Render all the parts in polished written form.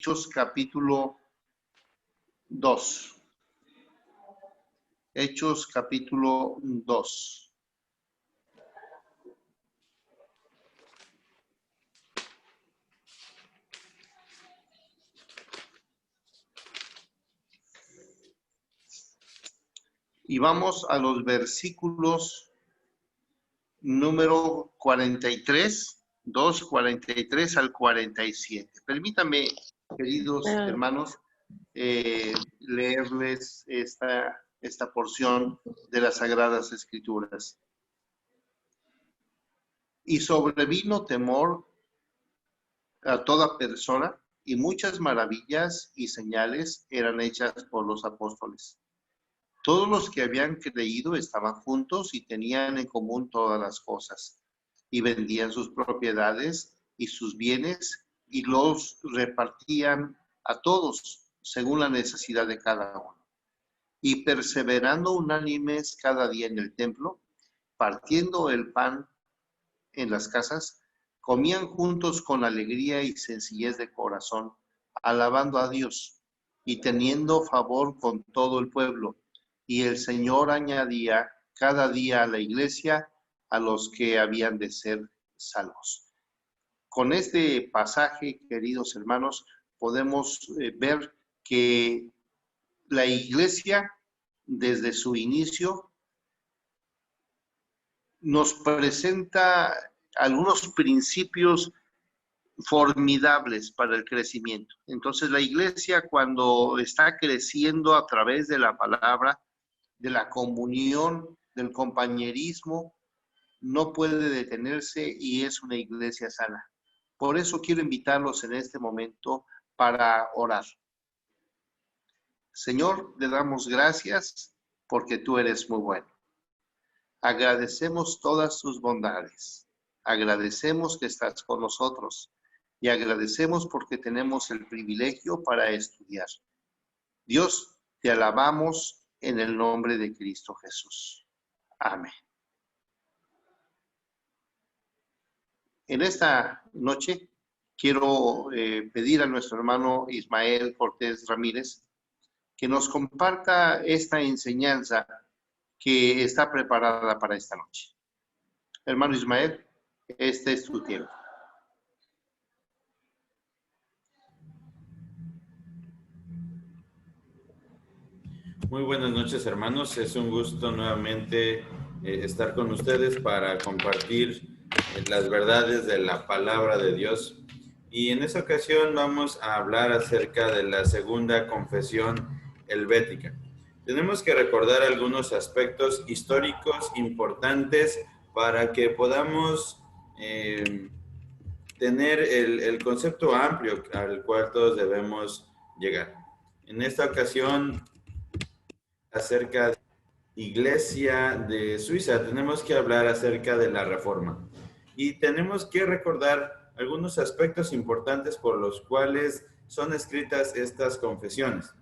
Hechos capítulo 2. Hechos capítulo 2. Y vamos a los versículos número 43, 43 al 47. Permítame, queridos hermanos, leerles esta porción de las Sagradas Escrituras. Y sobrevino temor a toda persona, y muchas maravillas y señales eran hechas por los apóstoles. Todos los que habían creído estaban juntos y tenían en común todas las cosas, y vendían sus propiedades y sus bienes, y los repartían a todos, según la necesidad de cada uno. Y perseverando unánimes cada día en el templo, partiendo el pan en las casas, comían juntos con alegría y sencillez de corazón, alabando a Dios y teniendo favor con todo el pueblo. Y el Señor añadía cada día a la iglesia a los que habían de ser salvos. Con este pasaje, queridos hermanos, podemos ver que la iglesia, desde su inicio, nos presenta algunos principios formidables para el crecimiento. Entonces, la iglesia, cuando está creciendo a través de la palabra, de la comunión, del compañerismo, no puede detenerse y es una iglesia sana. Por eso quiero invitarlos en este momento para orar. Señor, le damos gracias porque tú eres muy bueno. Agradecemos todas tus bondades. Agradecemos que estás con nosotros y agradecemos porque tenemos el privilegio para estudiar. Dios, te alabamos en el nombre de Cristo Jesús. Amén. En esta noche quiero pedir a nuestro hermano Ismael Cortés Ramírez que nos comparta esta enseñanza que está preparada para esta noche. Hermano Ismael, este es tu tiempo. Muy buenas noches, hermanos. Es un gusto nuevamente estar con ustedes para compartir las verdades de la palabra de Dios. Y en esta ocasión vamos a hablar acerca de la segunda confesión helvética. Tenemos que recordar algunos aspectos históricos importantes para que podamos tener el concepto amplio al cual todos debemos llegar. En esta ocasión, acerca de la Iglesia de Suiza, tenemos que hablar acerca de la Reforma. Y tenemos que recordar algunos aspectos importantes por los cuales son escritas estas confesiones.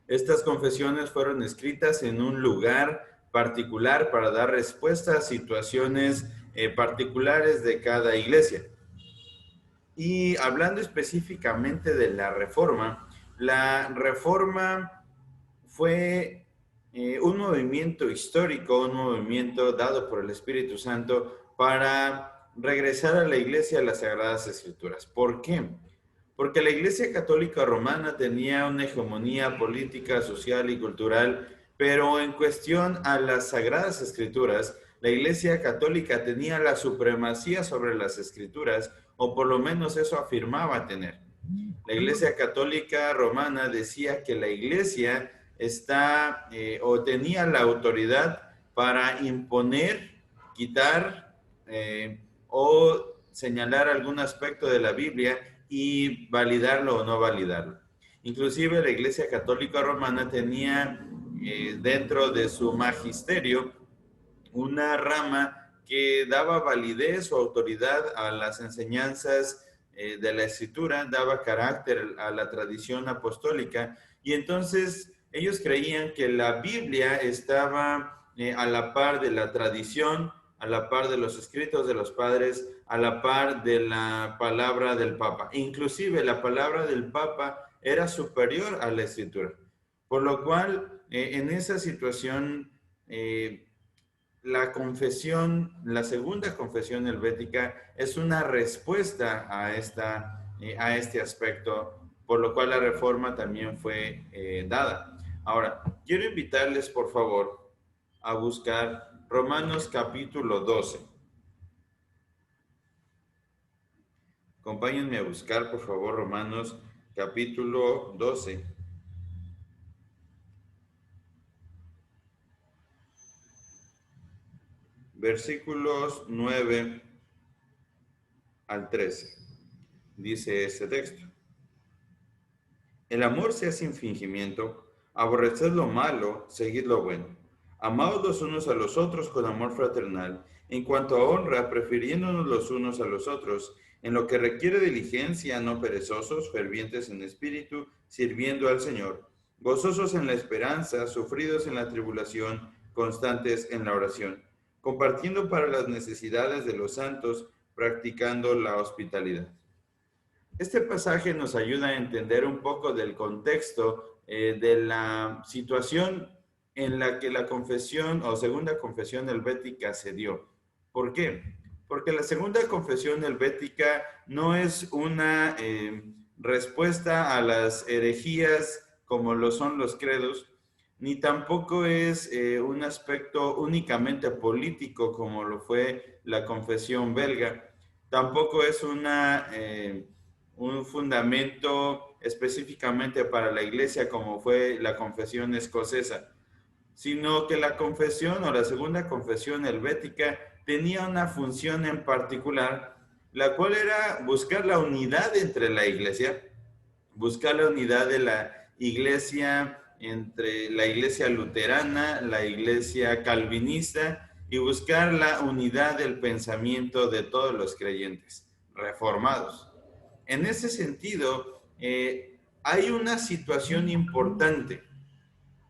Estas confesiones fueron escritas en un lugar particular para dar respuesta a situaciones particulares de cada iglesia. Y hablando específicamente de la Reforma fue un movimiento histórico, un movimiento dado por el Espíritu Santo para regresar a la iglesia a las Sagradas Escrituras. ¿Por qué? Porque la Iglesia Católica Romana tenía una hegemonía política, social y cultural, pero en cuestión a las Sagradas Escrituras, la Iglesia Católica tenía la supremacía sobre las Escrituras, o por lo menos eso afirmaba tener. La Iglesia Católica Romana decía que la Iglesia tenía la autoridad para imponer, quitar o señalar algún aspecto de la Biblia y validarlo o no validarlo. Inclusive la Iglesia Católica Romana tenía dentro de su magisterio una rama que daba validez o autoridad a las enseñanzas de la Escritura, daba carácter a la tradición apostólica, y entonces ellos creían que la Biblia estaba a la par de la tradición a la par de los escritos de los padres, a la par de la palabra del Papa. Inclusive la palabra del Papa era superior a la escritura. Por lo cual, en esa situación, la confesión, la segunda confesión helvética es una respuesta a este aspecto, por lo cual la reforma también fue dada. Ahora, quiero invitarles, por favor, a buscar Romanos capítulo 12. Acompáñenme a buscar, por favor, Romanos capítulo 12. Versículos 9 al 13. Dice este texto: el amor sea sin fingimiento, aborreced lo malo, seguid lo bueno. Amaos los unos a los otros con amor fraternal, en cuanto a honra, prefiriéndonos los unos a los otros, en lo que requiere diligencia, no perezosos, fervientes en espíritu, sirviendo al Señor, gozosos en la esperanza, sufridos en la tribulación, constantes en la oración, compartiendo para las necesidades de los santos, practicando la hospitalidad. Este pasaje nos ayuda a entender un poco del contexto de la situación en la que la confesión o segunda confesión helvética se dio. ¿Por qué? Porque la segunda confesión helvética no es una respuesta a las herejías como lo son los credos, ni tampoco es un aspecto únicamente político como lo fue la confesión belga. Tampoco es un fundamento específicamente para la iglesia como fue la confesión escocesa, sino que la confesión o la segunda confesión helvética tenía una función en particular, la cual era buscar la unidad entre la iglesia, buscar la unidad de la iglesia entre la iglesia luterana, la iglesia calvinista, y buscar la unidad del pensamiento de todos los creyentes reformados. En ese sentido, hay una situación importante.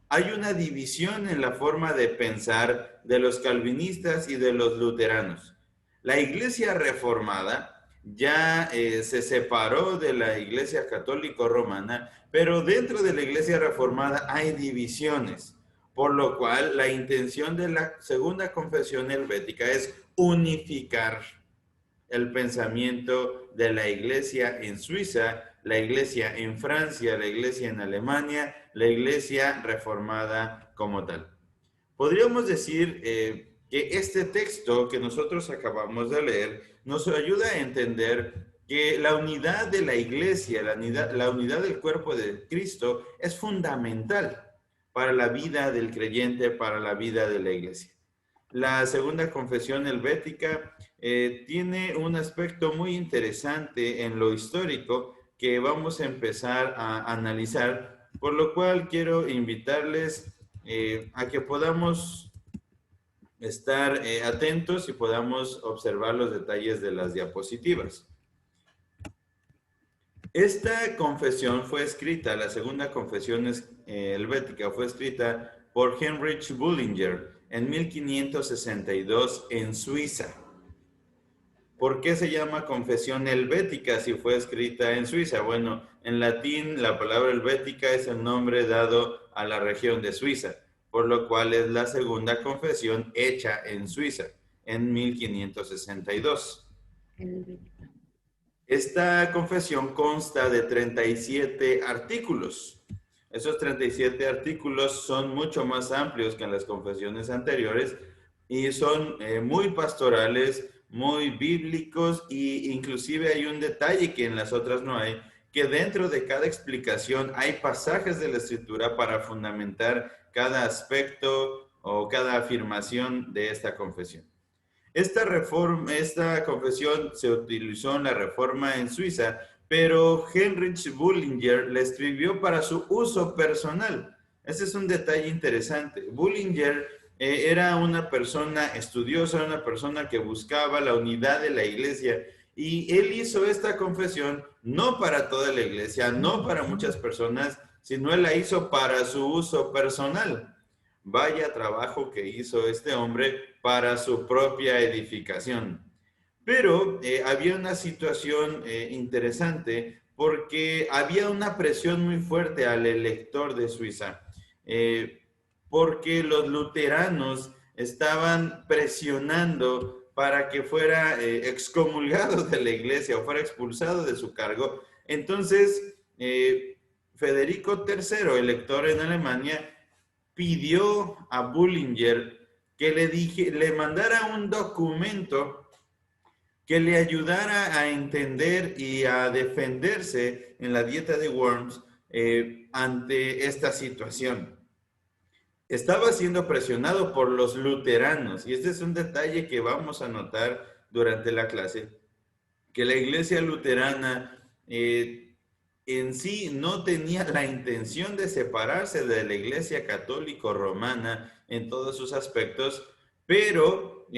Hay una división en la forma de pensar de los calvinistas y de los luteranos. La iglesia reformada ya se separó de la iglesia católica romana, pero dentro de la iglesia reformada hay divisiones, por lo cual la intención de la segunda confesión helvética es unificar el pensamiento de la iglesia en Suiza, la iglesia en Francia, la iglesia en Alemania, la iglesia reformada como tal. Podríamos decir que este texto que nosotros acabamos de leer nos ayuda a entender que la unidad de la iglesia, la unidad del cuerpo de Cristo es fundamental para la vida del creyente, para la vida de la iglesia. La segunda confesión helvética tiene un aspecto muy interesante en lo histórico que vamos a empezar a analizar, por lo cual quiero invitarles a que podamos estar atentos y podamos observar los detalles de las diapositivas. Esta confesión fue escrita, la segunda confesión helvética fue escrita por Heinrich Bullinger en 1562 en Suiza. ¿Por qué se llama confesión helvética si fue escrita en Suiza? Bueno, en latín la palabra helvética es el nombre dado a la región de Suiza, por lo cual es la segunda confesión hecha en Suiza en 1562. Esta confesión consta de 37 artículos. Esos 37 artículos son mucho más amplios que en las confesiones anteriores y son muy pastorales, muy bíblicos, y inclusive hay un detalle que en las otras no hay, que dentro de cada explicación hay pasajes de la Escritura para fundamentar cada aspecto o cada afirmación de esta confesión. Esta confesión se utilizó en la Reforma en Suiza, pero Heinrich Bullinger la escribió para su uso personal. Ese es un detalle interesante. Bullinger era una persona estudiosa, una persona que buscaba la unidad de la iglesia, y él hizo esta confesión no para toda la iglesia, no para muchas personas, sino él la hizo para su uso personal. Vaya trabajo que hizo este hombre para su propia edificación. Pero había una situación interesante porque había una presión muy fuerte al elector de Suiza, porque los luteranos estaban presionando para que fuera excomulgado de la iglesia o fuera expulsado de su cargo. Entonces, Federico III, elector en Alemania, pidió a Bullinger que le mandara un documento que le ayudara a entender y a defenderse en la dieta de Worms ante esta situación. Estaba siendo presionado por los luteranos, y este es un detalle que vamos a notar durante la clase, que la iglesia luterana en sí no tenía la intención de separarse de la iglesia católica romana en todos sus aspectos, pero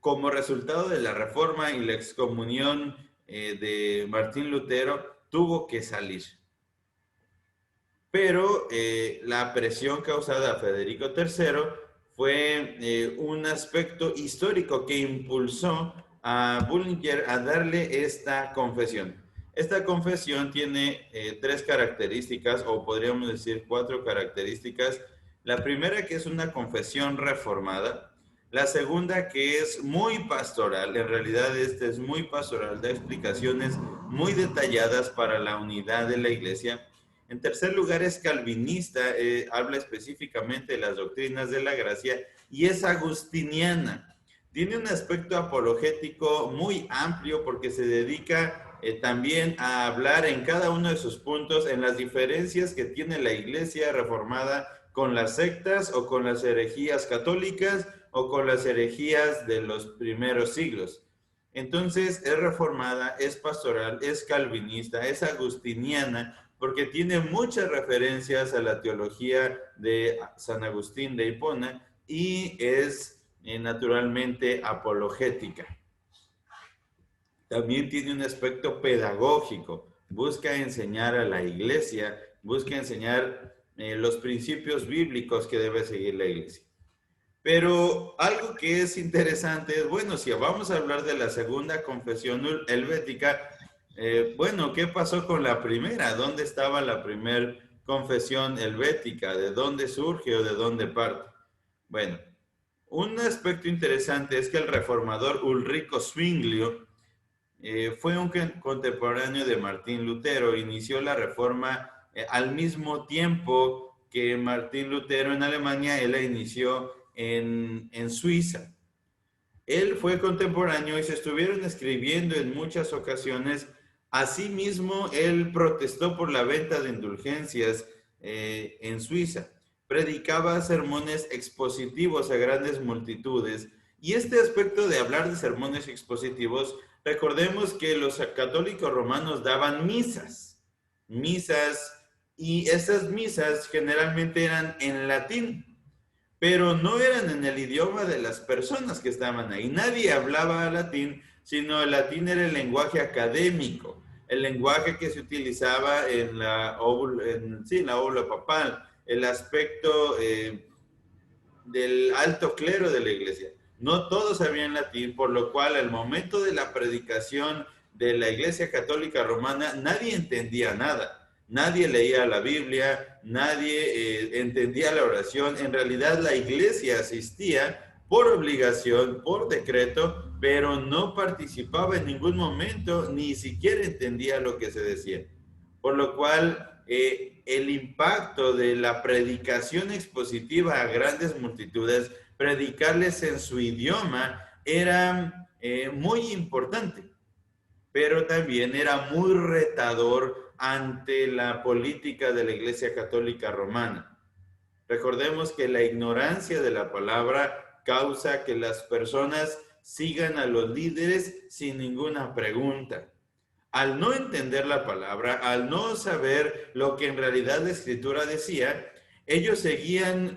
como resultado de la reforma y la excomunión de Martín Lutero, tuvo que salir. Pero la presión causada a Federico III fue un aspecto histórico que impulsó a Bullinger a darle esta confesión. Esta confesión tiene 3 características, o podríamos decir 4 características. La primera, que es una confesión reformada. La segunda, que es muy pastoral. En realidad, este es muy pastoral, da explicaciones muy detalladas para la unidad de la iglesia. En tercer lugar, es calvinista, habla específicamente de las doctrinas de la gracia, y es agustiniana. Tiene un aspecto apologético muy amplio porque se dedica también a hablar en cada uno de sus puntos en las diferencias que tiene la iglesia reformada con las sectas o con las herejías católicas o con las herejías de los primeros siglos. Entonces, es reformada, es pastoral, es calvinista, es agustiniana, porque tiene muchas referencias a la teología de San Agustín de Hipona, y es naturalmente apologética. También tiene un aspecto pedagógico, busca enseñar a la iglesia, busca enseñar los principios bíblicos que debe seguir la iglesia. Pero algo que es interesante es, bueno, si vamos a hablar de la segunda confesión helvética, bueno, ¿qué pasó con la primera? ¿Dónde estaba la primera confesión helvética? ¿De dónde surge o de dónde parte? Bueno, un aspecto interesante es que el reformador Ulrico Zwinglio fue un contemporáneo de Martín Lutero. Inició la reforma al mismo tiempo que Martín Lutero en Alemania. Él la inició en Suiza. Él fue contemporáneo y se estuvieron escribiendo en muchas ocasiones. Asimismo, él protestó por la venta de indulgencias en Suiza. Predicaba sermones expositivos a grandes multitudes. Y este aspecto de hablar de sermones expositivos, recordemos que los católicos romanos daban misas, y esas misas generalmente eran en latín, pero no eran en el idioma de las personas que estaban ahí. Nadie hablaba latín, sino el latín era el lenguaje académico, el lenguaje que se utilizaba en la óbula papal, el aspecto del alto clero de la iglesia. No todos sabían latín, por lo cual al momento de la predicación de la Iglesia Católica Romana, nadie entendía nada. Nadie leía la Biblia, nadie entendía la oración. En realidad la iglesia asistía por obligación, por decreto, pero no participaba en ningún momento, ni siquiera entendía lo que se decía. Por lo cual el impacto de la predicación expositiva a grandes multitudes, predicarles en su idioma, era muy importante, pero también era muy retador ante la política de la Iglesia Católica Romana. Recordemos que la ignorancia de la palabra causa que las personas sigan a los líderes sin ninguna pregunta. Al no entender la palabra, al no saber lo que en realidad la Escritura decía, ellos seguían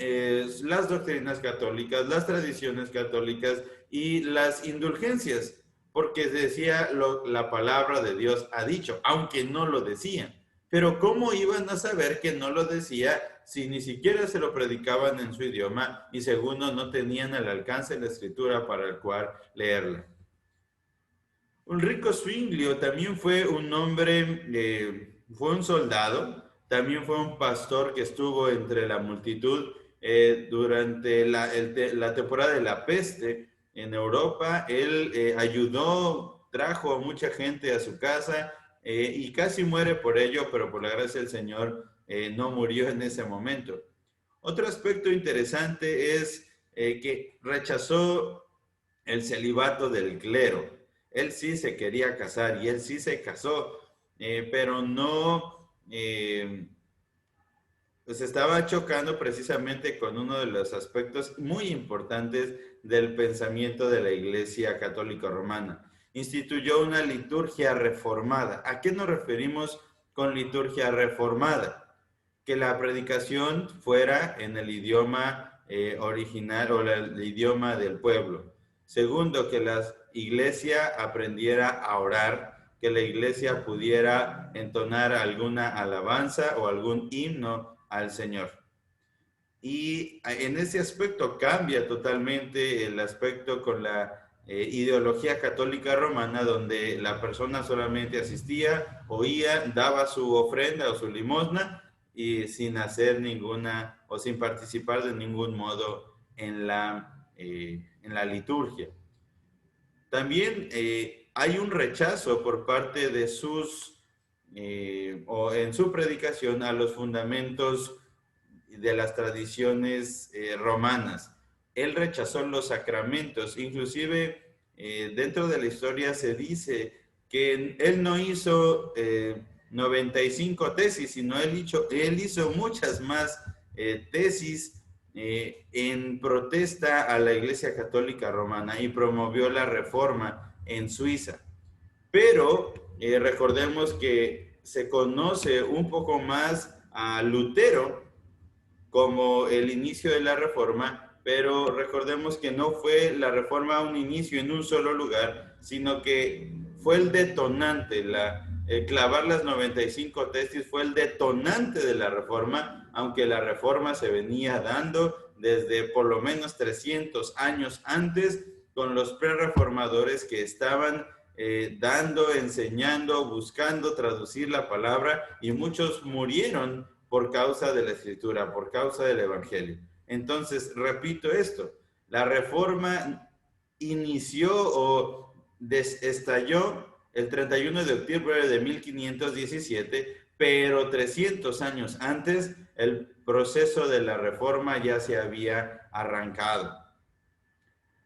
las doctrinas católicas, las tradiciones católicas y las indulgencias, porque decía la palabra de Dios ha dicho, aunque no lo decían. Pero ¿cómo iban a saber que no lo decía si ni siquiera se lo predicaban en su idioma y segundo no tenían al alcance la escritura para el cual leerla? Ulrico Zwinglio también fue un hombre, fue un soldado, también fue un pastor que estuvo entre la multitud durante la temporada de la peste en Europa. Él ayudó, trajo a mucha gente a su casa y casi muere por ello, pero por la gracia del Señor no murió en ese momento. Otro aspecto interesante es que rechazó el celibato del clero. Él sí se quería casar y él sí se casó, pero no, pues estaba chocando precisamente con uno de los aspectos muy importantes del pensamiento de la Iglesia Católica Romana. Instituyó una liturgia reformada. ¿A qué nos referimos con liturgia reformada? Que la predicación fuera en el idioma original o el idioma del pueblo. Segundo, que la iglesia aprendiera a orar, que la iglesia pudiera entonar alguna alabanza o algún himno al Señor. Y en ese aspecto cambia totalmente el aspecto con la ideología católica romana, donde la persona solamente asistía, oía, daba su ofrenda o su limosna y sin hacer ninguna o sin participar de ningún modo en la liturgia. También hay un rechazo por parte de o en su predicación a los fundamentos de las tradiciones romanas. Él rechazó los sacramentos, inclusive dentro de la historia se dice que él no hizo 95 tesis, sino él hizo muchas más tesis en protesta a la Iglesia Católica Romana y promovió la reforma en Suiza. Pero recordemos que se conoce un poco más a Lutero como el inicio de la reforma, pero recordemos que no fue la reforma un inicio en un solo lugar, sino que fue el detonante, clavar las 95 tesis fue el detonante de la reforma, aunque la reforma se venía dando desde por lo menos 300 años antes, con los prerreformadores que estaban dando, enseñando, buscando traducir la palabra, y muchos murieron por causa de la escritura, por causa del evangelio. Entonces, repito esto, la reforma inició o estalló el 31 de octubre de 1517, pero 300 años antes el proceso de la reforma ya se había arrancado.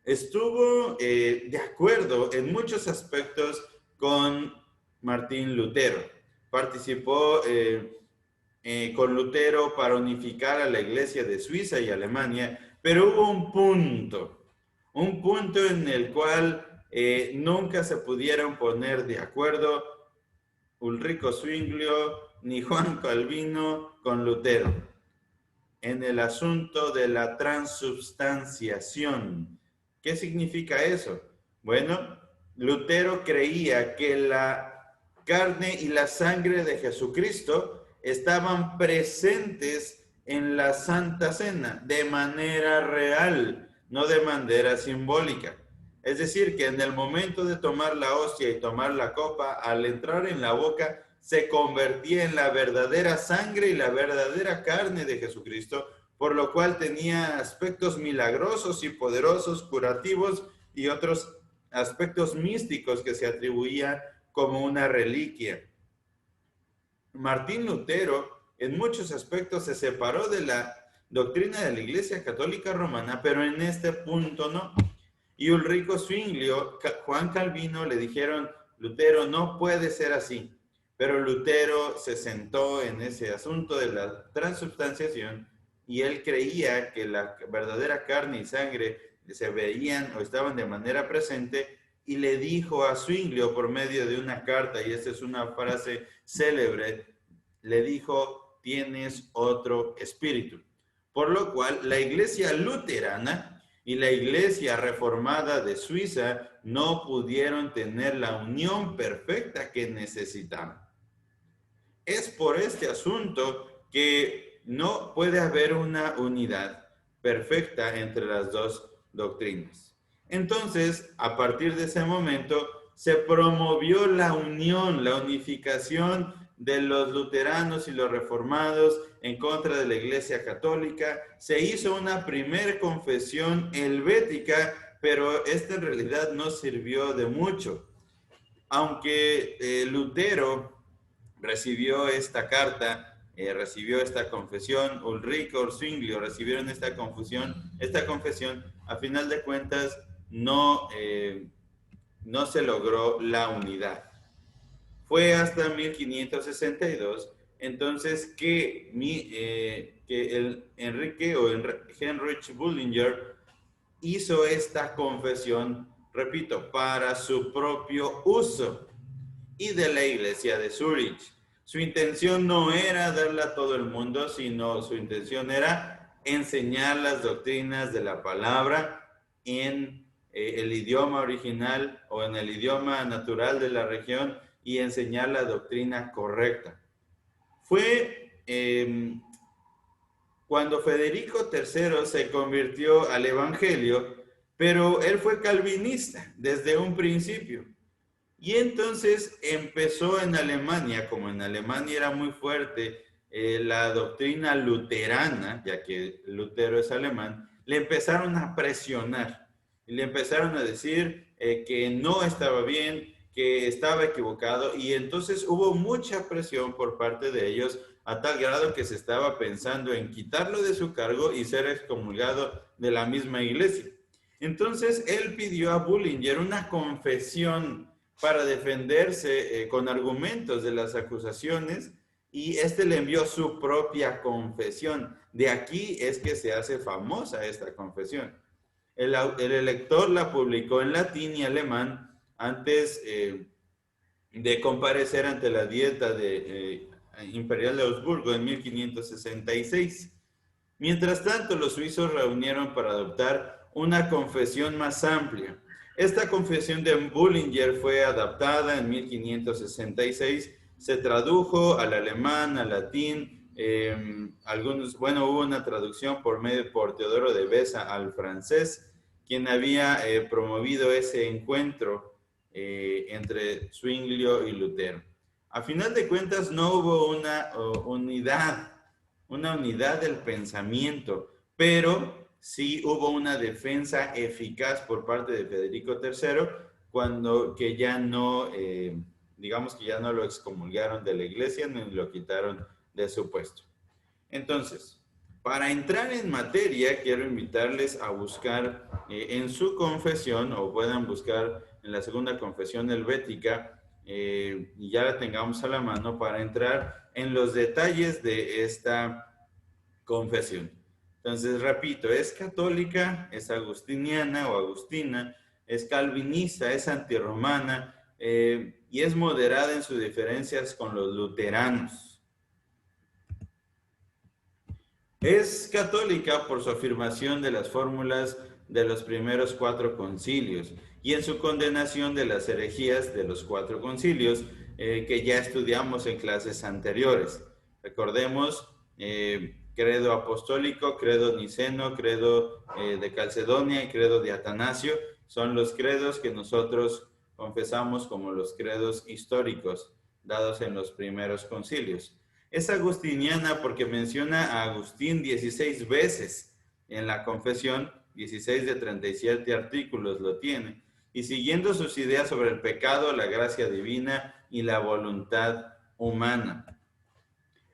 Estuvo de acuerdo en muchos aspectos con Martín Lutero. Participó con Lutero para unificar a la iglesia de Suiza y Alemania, pero hubo un punto en el cual nunca se pudieron poner de acuerdo Ulrico Zwinglio ni Juan Calvino con Lutero, en el asunto de la transubstanciación. ¿Qué significa eso? Bueno, Lutero creía que la carne y la sangre de Jesucristo estaban presentes en la Santa Cena de manera real, no de manera simbólica. Es decir, que en el momento de tomar la hostia y tomar la copa, al entrar en la boca, se convertía en la verdadera sangre y la verdadera carne de Jesucristo, por lo cual tenía aspectos milagrosos y poderosos, curativos y otros aspectos místicos que se atribuían como una reliquia. Martín Lutero en muchos aspectos se separó de la doctrina de la Iglesia Católica Romana, pero en este punto no. Y Ulrico Zwinglio, Juan Calvino le dijeron, Lutero, no puede ser así. Pero Lutero se sentó en ese asunto de la transubstanciación y él creía que la verdadera carne y sangre se veían o estaban de manera presente, y le dijo a Zwinglio por medio de una carta, y esta es una frase célebre, le dijo, tienes otro espíritu. Por lo cual la iglesia luterana y la iglesia reformada de Suiza no pudieron tener la unión perfecta que necesitaban. Es por este asunto que no puede haber una unidad perfecta entre las dos doctrinas. Entonces, a partir de ese momento, se promovió la unión, la unificación de los luteranos y los reformados en contra de la Iglesia Católica. Se hizo una primer confesión helvética, pero esta en realidad no sirvió de mucho. Aunque Lutero recibió esta carta, recibió esta confesión, Ulrico, Zwinglio recibieron esta confesión, a final de cuentas no se logró la unidad. Fue hasta 1562, entonces que el Enrique o Heinrich Bullinger hizo esta confesión, repito, para su propio uso y de la iglesia de Zúrich. Su intención no era darla a todo el mundo, sino su intención era enseñar las doctrinas de la palabra en el idioma original o en el idioma natural de la región y enseñar la doctrina correcta. Fue cuando Federico III se convirtió al evangelio, pero él fue calvinista desde un principio. Y entonces empezó en Alemania, como en Alemania era muy fuerte la doctrina luterana, ya que Lutero es alemán, le empezaron a presionar y le empezaron a decir que no estaba bien, que estaba equivocado, y entonces hubo mucha presión por parte de ellos a tal grado que se estaba pensando en quitarlo de su cargo y ser excomulgado de la misma iglesia. Entonces él pidió a Bullinger una confesión para defenderse con argumentos de las acusaciones, y este le envió su propia confesión. De aquí es que se hace famosa esta confesión. El elector la publicó en latín y alemán antes de comparecer ante la Dieta Imperial de Augsburgo en 1566. Mientras tanto, los suizos reunieron para adoptar una confesión más amplia. Esta confesión de Bullinger fue adaptada en 1566, se tradujo al alemán, al latín, hubo una traducción por Teodoro de Beza al francés, quien había promovido ese encuentro entre Zwinglio y Lutero. A final de cuentas, no hubo una unidad del pensamiento, pero sí hubo una defensa eficaz por parte de Federico III, que ya no, digamos que ya no lo excomulgaron de la iglesia ni lo quitaron de su puesto. Entonces, para entrar en materia, quiero invitarles a buscar en su confesión, o puedan buscar en la segunda confesión helvética, y ya la tengamos a la mano para entrar en los detalles de esta confesión. Entonces, repito, es católica, es agustiniana o agustina, es calvinista, es antirromana y es moderada en sus diferencias con los luteranos. Es católica por su afirmación de las fórmulas de los primeros 4 concilios y en su condenación de las herejías de los 4 concilios que ya estudiamos en clases anteriores. Recordemos credo apostólico, credo niceno, credo de Calcedonia y credo de Atanasio. Son los credos que nosotros confesamos como los credos históricos dados en los primeros concilios. Es agustiniana porque menciona a Agustín 16 veces en la confesión, 16 de 37 artículos lo tiene, y siguiendo sus ideas sobre el pecado, la gracia divina y la voluntad humana.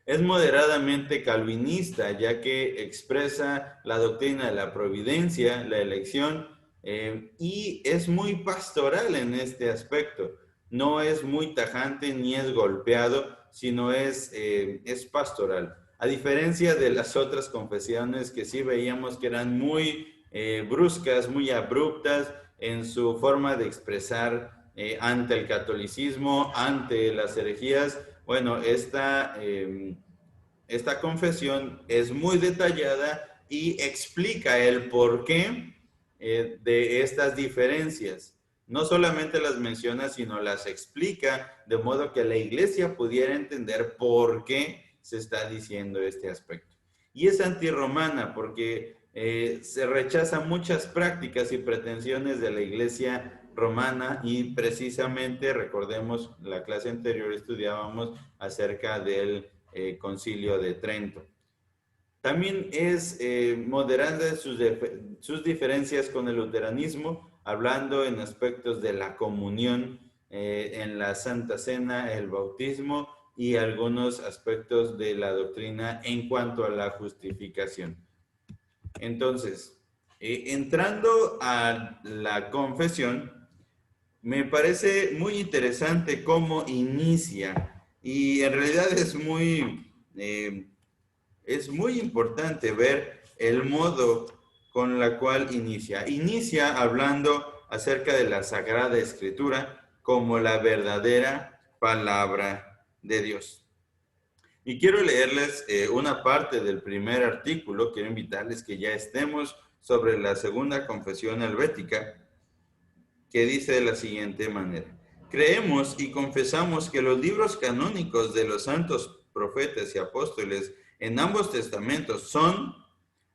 Es moderadamente calvinista, ya que expresa la doctrina de la providencia, la elección, y es muy pastoral en este aspecto. No es muy tajante ni es golpeado, sino es pastoral. A diferencia de las otras confesiones que sí veíamos que eran muy bruscas, muy abruptas en su forma de expresar ante el catolicismo, ante las herejías. Bueno, esta confesión es muy detallada y explica el porqué de estas diferencias. no solamente las menciona, sino las explica de modo que la iglesia pudiera entender por qué se está diciendo este aspecto. Y es antirromana porque se rechazan muchas prácticas y pretensiones de la iglesia romana y precisamente, recordemos, la clase anterior estudiábamos acerca del Concilio de Trento. También es moderada sus diferencias con el luteranismo, hablando en aspectos de la comunión, en la Santa Cena, el bautismo y algunos aspectos de la doctrina en cuanto a la justificación. Entonces, entrando a la confesión, me parece muy interesante cómo inicia y en realidad es muy importante ver el modo con la cual inicia. Inicia hablando acerca de la Sagrada Escritura como la verdadera palabra de Dios. Y quiero leerles una parte del primer artículo. Quiero invitarles que ya estemos sobre la segunda confesión helvética, que dice de la siguiente manera: creemos y confesamos que los libros canónicos de los santos profetas y apóstoles en ambos testamentos son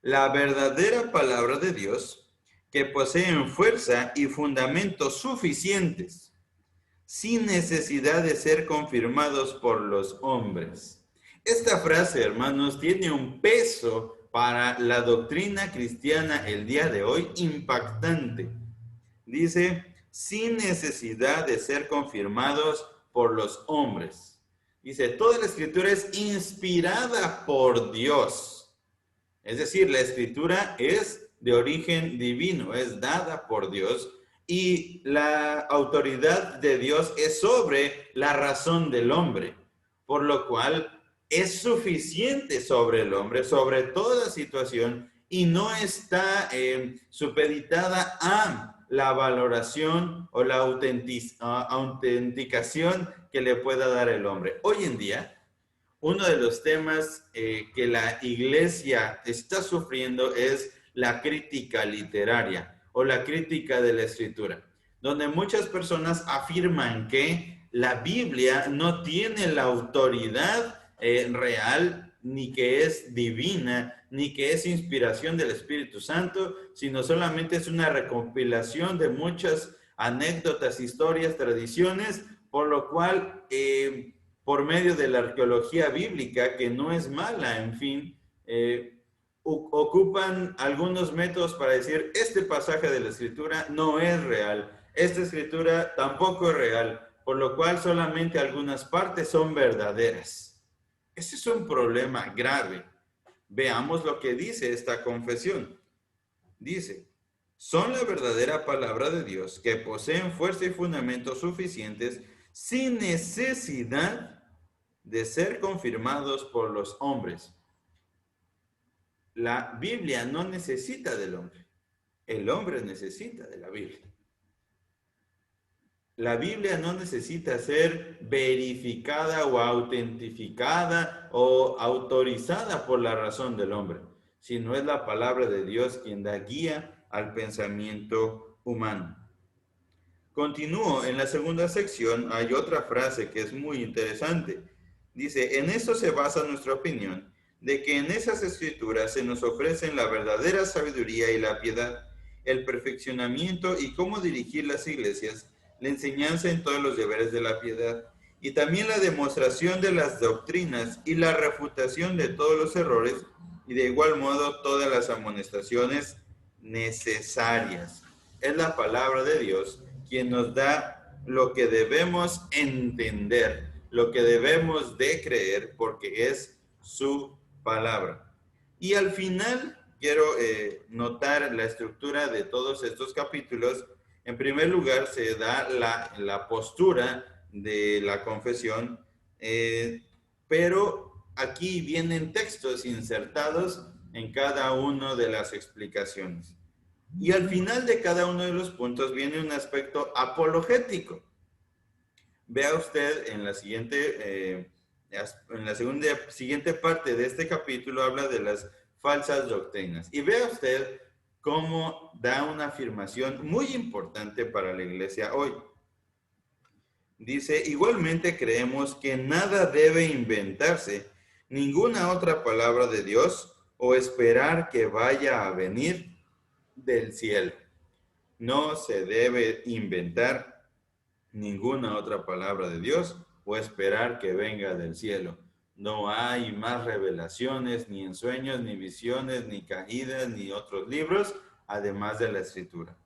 la verdadera palabra de Dios, que poseen fuerza y fundamentos suficientes, sin necesidad de ser confirmados por los hombres. Esta frase, hermanos, tiene un peso para la doctrina cristiana el día de hoy impactante. Dice, sin necesidad de ser confirmados por los hombres. Dice, toda la escritura es inspirada por Dios. Es decir, la escritura es de origen divino, es dada por Dios y la autoridad de Dios es sobre la razón del hombre, por lo cual es suficiente sobre el hombre, sobre toda situación y no está supeditada a la valoración o la autenticación que le pueda dar el hombre. Hoy en día, uno de los temas que la iglesia está sufriendo es la crítica literaria o la crítica de la escritura, donde muchas personas afirman que la Biblia no tiene la autoridad real, ni que es divina, ni que es inspiración del Espíritu Santo, sino solamente es una recopilación de muchas anécdotas, historias, tradiciones, por lo cual por medio de la arqueología bíblica, que no es mala, en fin, ocupan algunos métodos para decir, este pasaje de la Escritura no es real, esta Escritura tampoco es real, por lo cual solamente algunas partes son verdaderas. Ese es un problema grave. Veamos lo que dice esta confesión. Dice, son la verdadera palabra de Dios, que poseen fuerza y fundamentos suficientes sin necesidad de ser confirmados por los hombres. La Biblia no necesita del hombre. El hombre necesita de la Biblia. La Biblia no necesita ser verificada o autentificada o autorizada por la razón del hombre, sino es la palabra de Dios quien da guía al pensamiento humano. Continúo, en la segunda sección hay otra frase que es muy interesante. Dice, en eso se basa nuestra opinión, de que en esas escrituras se nos ofrecen la verdadera sabiduría y la piedad, el perfeccionamiento y cómo dirigir las iglesias, la enseñanza en todos los deberes de la piedad, y también la demostración de las doctrinas y la refutación de todos los errores, y de igual modo todas las amonestaciones necesarias. Es la palabra de Dios quien nos da lo que debemos entender, lo que debemos de creer, porque es su palabra. Y al final quiero notar la estructura de todos estos capítulos. En primer lugar, se da la postura de la confesión, pero aquí vienen textos insertados en cada una de las explicaciones. Y al final de cada uno de los puntos viene un aspecto apologético. Vea usted en la siguiente parte de este capítulo habla de las falsas doctrinas. Y vea usted cómo da una afirmación muy importante para la iglesia hoy. Dice, igualmente creemos que nada debe inventarse, ninguna otra palabra de Dios o esperar que vaya a venir del cielo. No se debe inventar ninguna otra palabra de Dios o esperar que venga del cielo. No hay más revelaciones, ni en sueños, ni visiones, ni caídas, ni otros libros, además de la Escritura.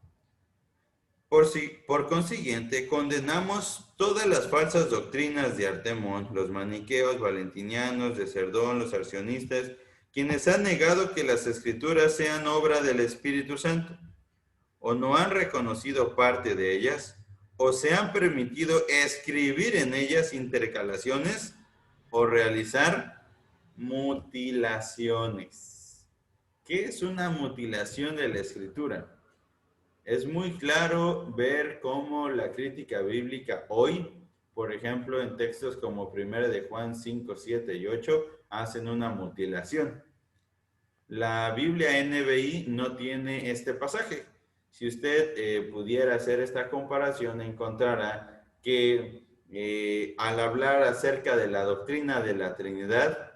Por consiguiente, condenamos todas las falsas doctrinas de Artemón, los maniqueos, valentinianos, de Cerdón, los arcionistas, quienes han negado que las Escrituras sean obra del Espíritu Santo, o no han reconocido parte de ellas, o se han permitido escribir en ellas intercalaciones o realizar mutilaciones. ¿Qué es una mutilación de la Escritura? Es muy claro ver cómo la crítica bíblica hoy, por ejemplo, en textos como 1 de Juan 5, 7 y 8, hacen una mutilación. La Biblia NBI no tiene este pasaje. Si usted pudiera hacer esta comparación, encontrará que al hablar acerca de la doctrina de la Trinidad,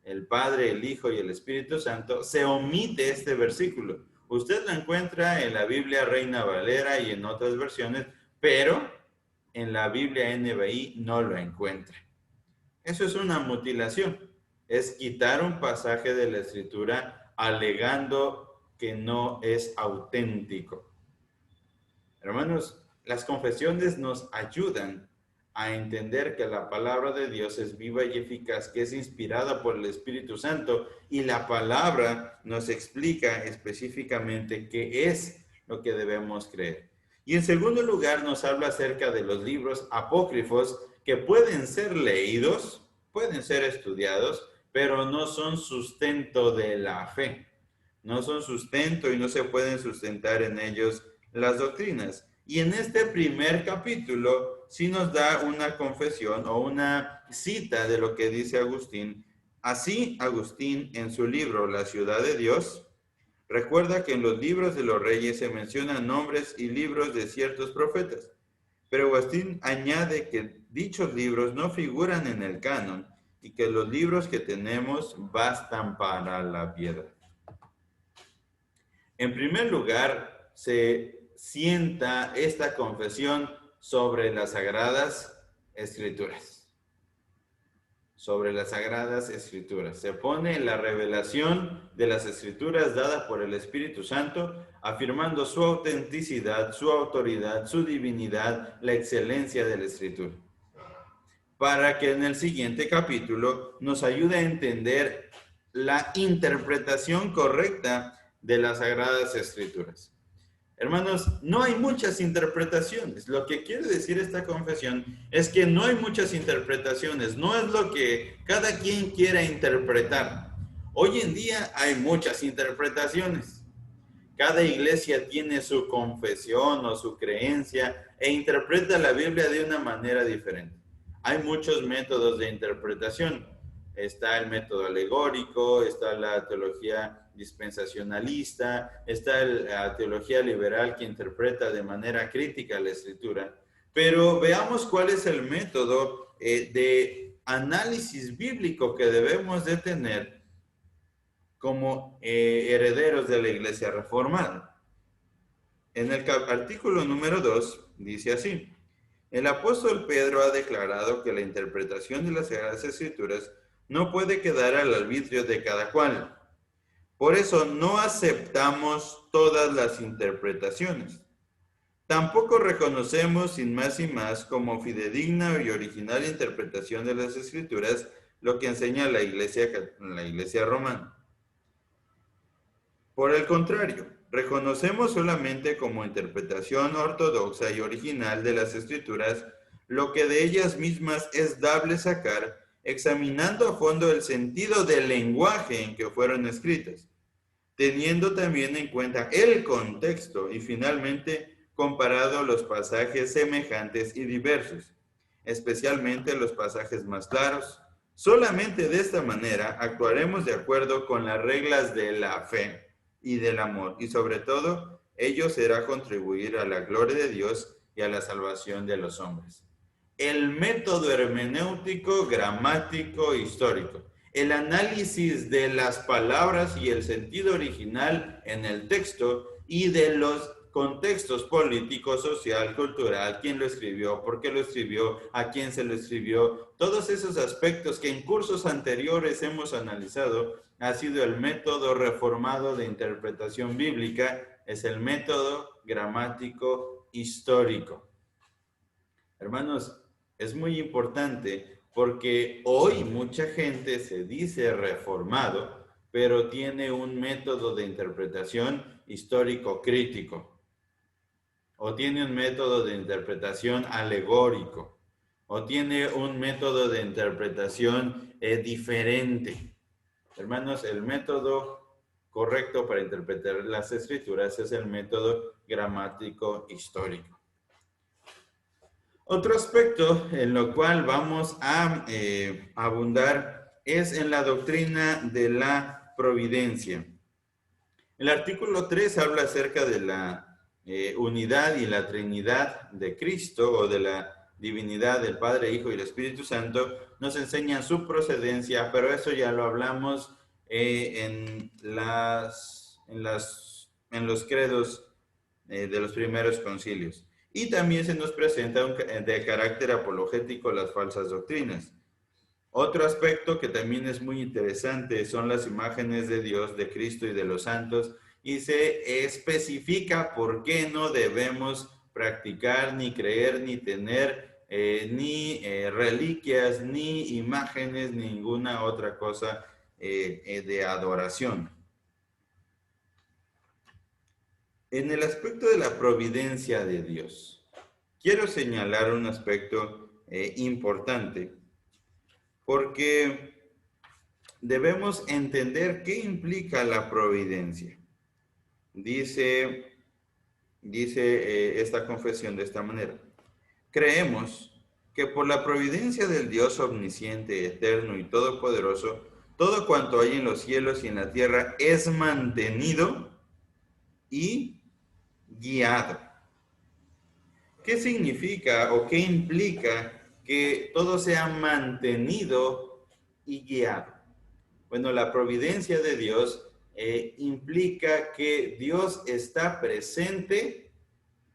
el Padre, el Hijo y el Espíritu Santo, se omite este versículo. Usted lo encuentra en la Biblia Reina Valera y en otras versiones, pero en la Biblia NBI no lo encuentra. Eso es una mutilación. Es quitar un pasaje de la Escritura alegando que no es auténtico. Hermanos, las confesiones nos ayudan a entender que la palabra de Dios es viva y eficaz, que es inspirada por el Espíritu Santo, y la palabra nos explica específicamente qué es lo que debemos creer. Y en segundo lugar, nos habla acerca de los libros apócrifos que pueden ser leídos, pueden ser estudiados, pero no son sustento de la fe. No son sustento y no se pueden sustentar en ellos las doctrinas. Y en este primer capítulo sí nos da una confesión o una cita de lo que dice Agustín. Así, Agustín, en su libro La ciudad de Dios, recuerda que en los libros de los reyes se mencionan nombres y libros de ciertos profetas. Pero Agustín añade que dichos libros no figuran en el canon y que los libros que tenemos bastan para la piedad. En primer lugar, se sienta esta confesión sobre las Sagradas Escrituras. Sobre las Sagradas Escrituras. Se pone la revelación de las Escrituras dada por el Espíritu Santo, afirmando su autenticidad, su autoridad, su divinidad, la excelencia de la Escritura. Para que en el siguiente capítulo nos ayude a entender la interpretación correcta de las Sagradas Escrituras. Hermanos, no hay muchas interpretaciones. Lo que quiere decir esta confesión es que no hay muchas interpretaciones. No es lo que cada quien quiera interpretar. Hoy en día hay muchas interpretaciones. Cada iglesia tiene su confesión o su creencia e interpreta la Biblia de una manera diferente. Hay muchos métodos de interpretación. Está el método alegórico, está la teología dispensacionalista, está la teología liberal que interpreta de manera crítica la Escritura. Pero veamos cuál es el método de análisis bíblico que debemos de tener como herederos de la Iglesia Reformada. En el artículo número 2 dice así: el apóstol Pedro ha declarado que la interpretación de las Sagradas Escrituras no puede quedar al arbitrio de cada cual. Por eso no aceptamos todas las interpretaciones. Tampoco reconocemos sin más y más como fidedigna y original interpretación de las Escrituras lo que enseña la Iglesia romana. Por el contrario, reconocemos solamente como interpretación ortodoxa y original de las Escrituras lo que de ellas mismas es dable sacar, examinando a fondo el sentido del lenguaje en que fueron escritas, teniendo también en cuenta el contexto y finalmente comparado los pasajes semejantes y diversos, especialmente los pasajes más claros. Solamente de esta manera actuaremos de acuerdo con las reglas de la fe y del amor. Y sobre todo, ello será contribuir a la gloria de Dios y a la salvación de los hombres. El método hermenéutico, gramático, histórico. El análisis de las palabras y el sentido original en el texto y de los contextos político, social, cultural, quién lo escribió, por qué lo escribió, a quién se lo escribió, todos esos aspectos que en cursos anteriores hemos analizado, ha sido el método reformado de interpretación bíblica, es el método gramático histórico. Hermanos, es muy importante porque hoy mucha gente se dice reformado, pero tiene un método de interpretación histórico crítico, o tiene un método de interpretación alegórico, o tiene un método de interpretación diferente. Hermanos, el método correcto para interpretar las escrituras es el método gramático histórico. Otro aspecto en lo cual vamos a abundar es en la doctrina de la providencia. El artículo 3 habla acerca de la unidad y la Trinidad de Cristo, o de la divinidad del Padre, Hijo y el Espíritu Santo. Nos enseña su procedencia, pero eso ya lo hablamos en los credos de los primeros concilios. Y también se nos presenta de carácter apologético las falsas doctrinas. Otro aspecto que también es muy interesante son las imágenes de Dios, de Cristo y de los santos, y se especifica por qué no debemos practicar, ni creer, ni tener ni reliquias, ni imágenes, ninguna otra cosa de adoración. En el aspecto de la providencia de Dios, quiero señalar un aspecto importante, porque debemos entender qué implica la providencia. Dice esta confesión de esta manera: creemos que por la providencia del Dios omnisciente, eterno y todopoderoso, todo cuanto hay en los cielos y en la tierra es mantenido y guiado. ¿Qué significa o qué implica que todo sea mantenido y guiado? Bueno, la providencia de Dios implica que Dios está presente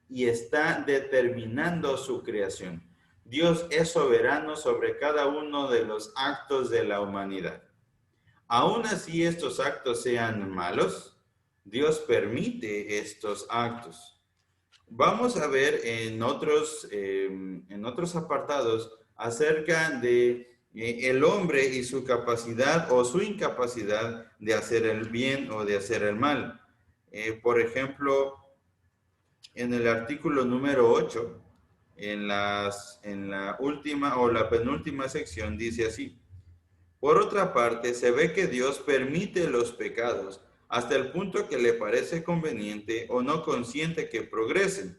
y está determinando su creación. Dios es soberano sobre cada uno de los actos de la humanidad. Aún así estos actos sean malos, Dios permite estos actos. Vamos a ver en otros apartados acerca de el hombre y su capacidad o su incapacidad de hacer el bien o de hacer el mal. Por ejemplo, en el artículo número 8, en la última o la penúltima sección, dice así: por otra parte, se ve que Dios permite los pecados hasta el punto que le parece conveniente o no consiente que progresen.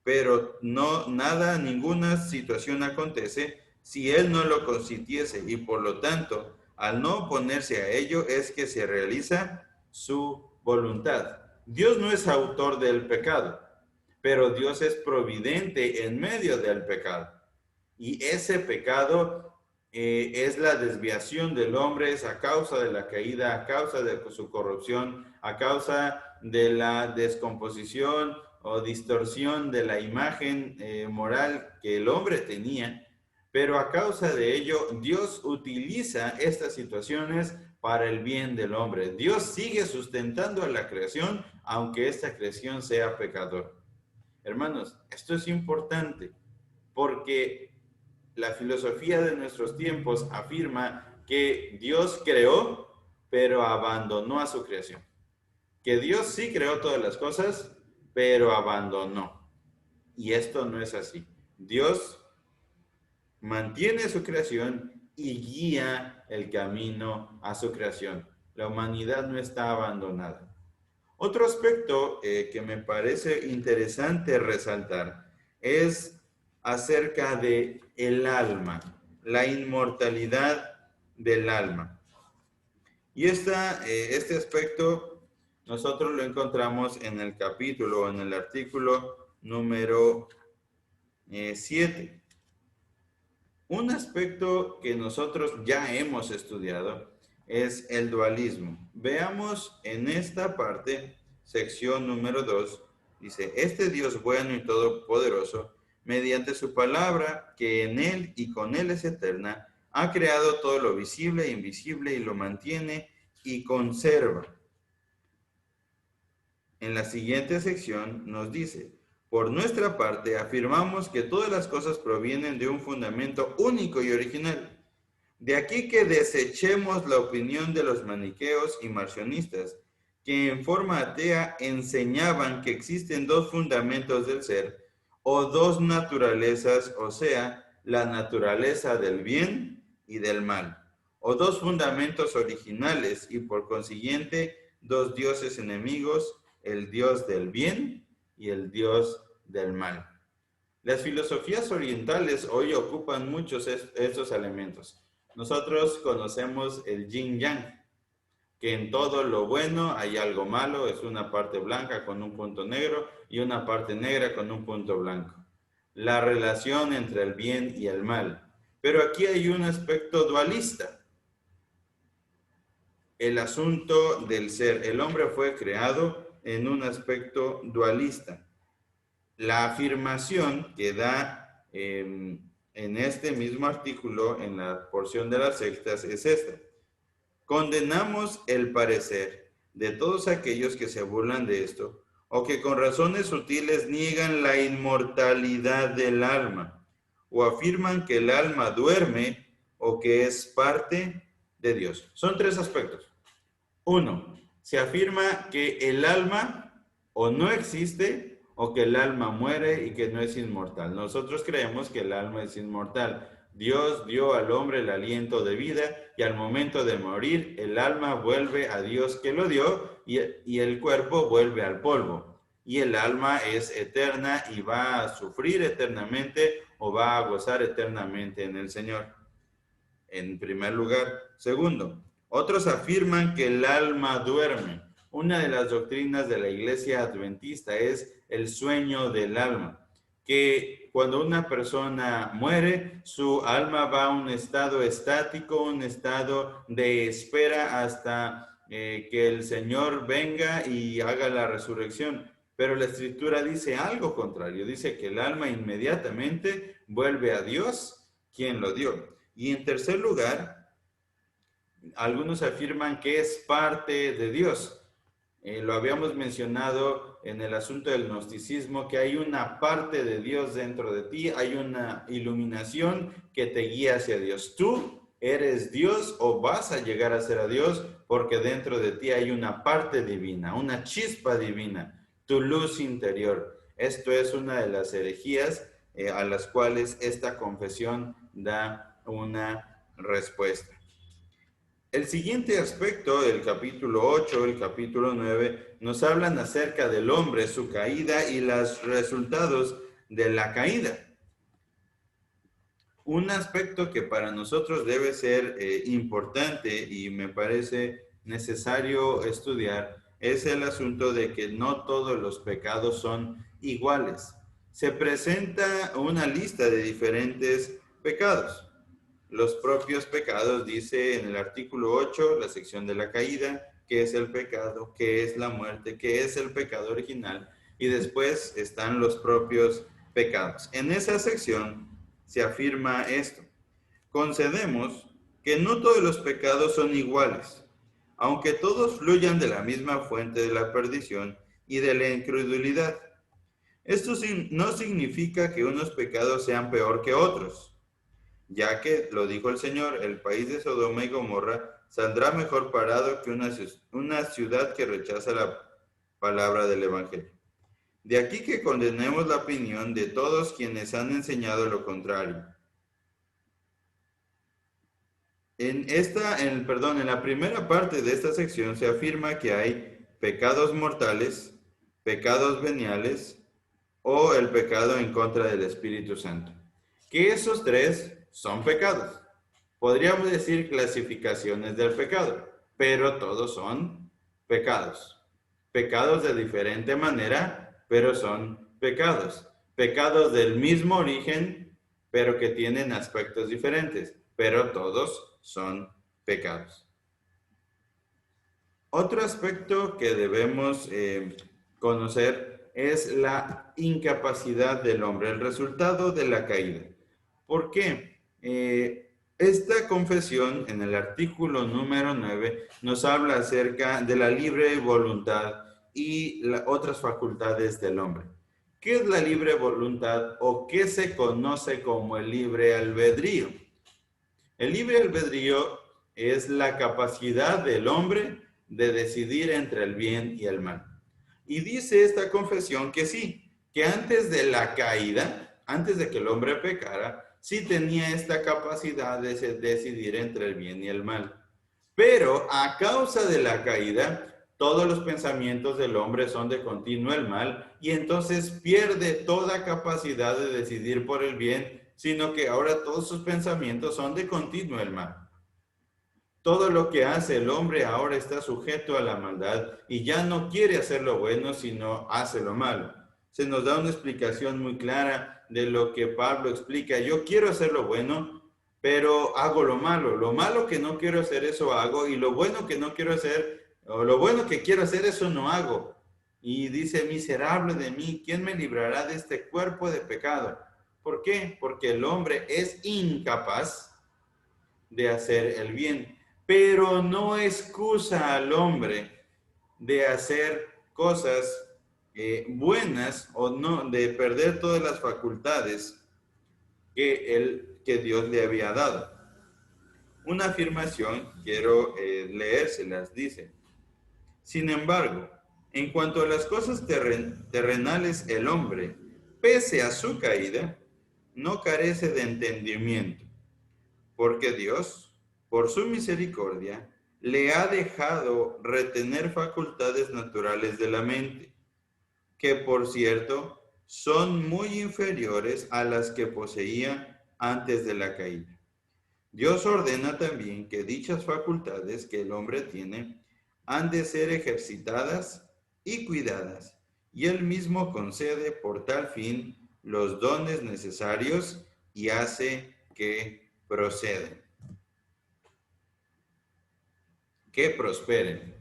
Pero ninguna situación acontece si Él no lo consintiese, y por lo tanto, al no oponerse a ello, es que se realiza su voluntad. Dios no es autor del pecado, pero Dios es providente en medio del pecado. Y ese pecado es la desviación del hombre, es a causa de la caída, a causa de su corrupción, a causa de la descomposición o distorsión de la imagen moral que el hombre tenía. Pero a causa de ello, Dios utiliza estas situaciones para el bien del hombre. Dios sigue sustentando a la creación, aunque esta creación sea pecadora. Hermanos, esto es importante, porque la filosofía de nuestros tiempos afirma que Dios creó, pero abandonó a su creación. Que Dios sí creó todas las cosas, pero abandonó. Y esto no es así. Dios mantiene su creación y guía el camino a su creación. La humanidad no está abandonada. Otro aspecto que me parece interesante resaltar es acerca de el alma, la inmortalidad del alma. Y este aspecto nosotros lo encontramos en el capítulo, en el artículo número 7. Un aspecto que nosotros ya hemos estudiado es el dualismo. Veamos en esta parte, sección número 2, dice, este Dios bueno y todopoderoso, mediante su palabra, que en él y con él es eterna, ha creado todo lo visible e invisible y lo mantiene y conserva. En la siguiente sección nos dice, por nuestra parte afirmamos que todas las cosas provienen de un fundamento único y original. De aquí que desechemos la opinión de los maniqueos y marcionistas, que en forma atea enseñaban que existen dos fundamentos del ser, o dos naturalezas, o sea, la naturaleza del bien y del mal, o dos fundamentos originales y por consiguiente dos dioses enemigos, el dios del bien y el dios del mal. Las filosofías orientales hoy ocupan muchos estos elementos. Nosotros conocemos el yin-yang, que en todo lo bueno hay algo malo, es una parte blanca con un punto negro y una parte negra con un punto blanco. La relación entre el bien y el mal. Pero aquí hay un aspecto dualista. El asunto del ser. El hombre fue creado en un aspecto dualista. La afirmación que da en este mismo artículo, en la porción de las sectas, es esta. Condenamos el parecer de todos aquellos que se burlan de esto o que con razones sutiles niegan la inmortalidad del alma o afirman que el alma duerme o que es parte de Dios. Son tres aspectos. Uno, se afirma que el alma o no existe o que el alma muere y que no es inmortal. Nosotros creemos que el alma es inmortal. Dios dio al hombre el aliento de vida y al momento de morir el alma vuelve a Dios que lo dio y el cuerpo vuelve al polvo. Y el alma es eterna y va a sufrir eternamente o va a gozar eternamente en el Señor. En primer lugar. Segundo, otros afirman que el alma duerme. Una de las doctrinas de la Iglesia Adventista es el sueño del alma, que cuando una persona muere, su alma va a un estado estático, un estado de espera hasta que el Señor venga y haga la resurrección. Pero la Escritura dice algo contrario, dice que el alma inmediatamente vuelve a Dios, quien lo dio. Y en tercer lugar, algunos afirman que es parte de Dios. Lo habíamos mencionado en el asunto del gnosticismo, que hay una parte de Dios dentro de ti, hay una iluminación que te guía hacia Dios. Tú eres Dios o vas a llegar a ser a Dios porque dentro de ti hay una parte divina, una chispa divina, tu luz interior. Esto es una de las herejías a las cuales esta confesión da una respuesta. El siguiente aspecto del capítulo 8, el capítulo 9, nos hablan acerca del hombre, su caída y los resultados de la caída. Un aspecto que para nosotros debe ser importante y me parece necesario estudiar es el asunto de que no todos los pecados son iguales. Se presenta una lista de diferentes pecados. Los propios pecados, dice en el artículo 8, la sección de la caída, qué es el pecado, qué es la muerte, qué es el pecado original, y después están los propios pecados. En esa sección se afirma esto. Concedemos que no todos los pecados son iguales, aunque todos fluyan de la misma fuente de la perdición y de la incredulidad. Esto no significa que unos pecados sean peor que otros, ya que, lo dijo el Señor, el país de Sodoma y Gomorra saldrá mejor parado que una ciudad que rechaza la palabra del Evangelio. De aquí que condenemos la opinión de todos quienes han enseñado lo contrario. En la primera parte de esta sección se afirma que hay pecados mortales, pecados veniales o el pecado en contra del Espíritu Santo. Que esos tres son pecados. Podríamos decir clasificaciones del pecado, pero todos son pecados. Pecados de diferente manera, pero son pecados. Pecados del mismo origen, pero que tienen aspectos diferentes, pero todos son pecados. Otro aspecto que debemos conocer es la incapacidad del hombre, el resultado de la caída. ¿Por qué? Esta confesión en el artículo número 9 nos habla acerca de la libre voluntad y otras facultades del hombre. ¿Qué es la libre voluntad o qué se conoce como el libre albedrío? El libre albedrío es la capacidad del hombre de decidir entre el bien y el mal. Y dice esta confesión que sí, que antes de la caída, antes de que el hombre pecara, sí tenía esta capacidad de decidir entre el bien y el mal. Pero a causa de la caída, todos los pensamientos del hombre son de continuo el mal y entonces pierde toda capacidad de decidir por el bien, sino que ahora todos sus pensamientos son de continuo el mal. Todo lo que hace el hombre ahora está sujeto a la maldad y ya no quiere hacer lo bueno, sino hace lo malo. Se nos da una explicación muy clara de lo que Pablo explica. Yo quiero hacer lo bueno, pero hago lo malo. Lo malo que no quiero hacer, eso hago. Y lo bueno que no quiero hacer, o lo bueno que quiero hacer, eso no hago. Y dice, miserable de mí, ¿quién me librará de este cuerpo de pecado? ¿Por qué? Porque el hombre es incapaz de hacer el bien, pero no excusa al hombre de hacer cosas buenas o no, de perder todas las facultades que Dios le había dado. Una afirmación, quiero leérselas, dice: sin embargo, en cuanto a las cosas terrenales, el hombre, pese a su caída, no carece de entendimiento, porque Dios, por su misericordia, le ha dejado retener facultades naturales de la mente, que por cierto son muy inferiores a las que poseía antes de la caída. Dios ordena también que dichas facultades que el hombre tiene han de ser ejercitadas y cuidadas, y él mismo concede por tal fin los dones necesarios y hace que proceden, que prosperen.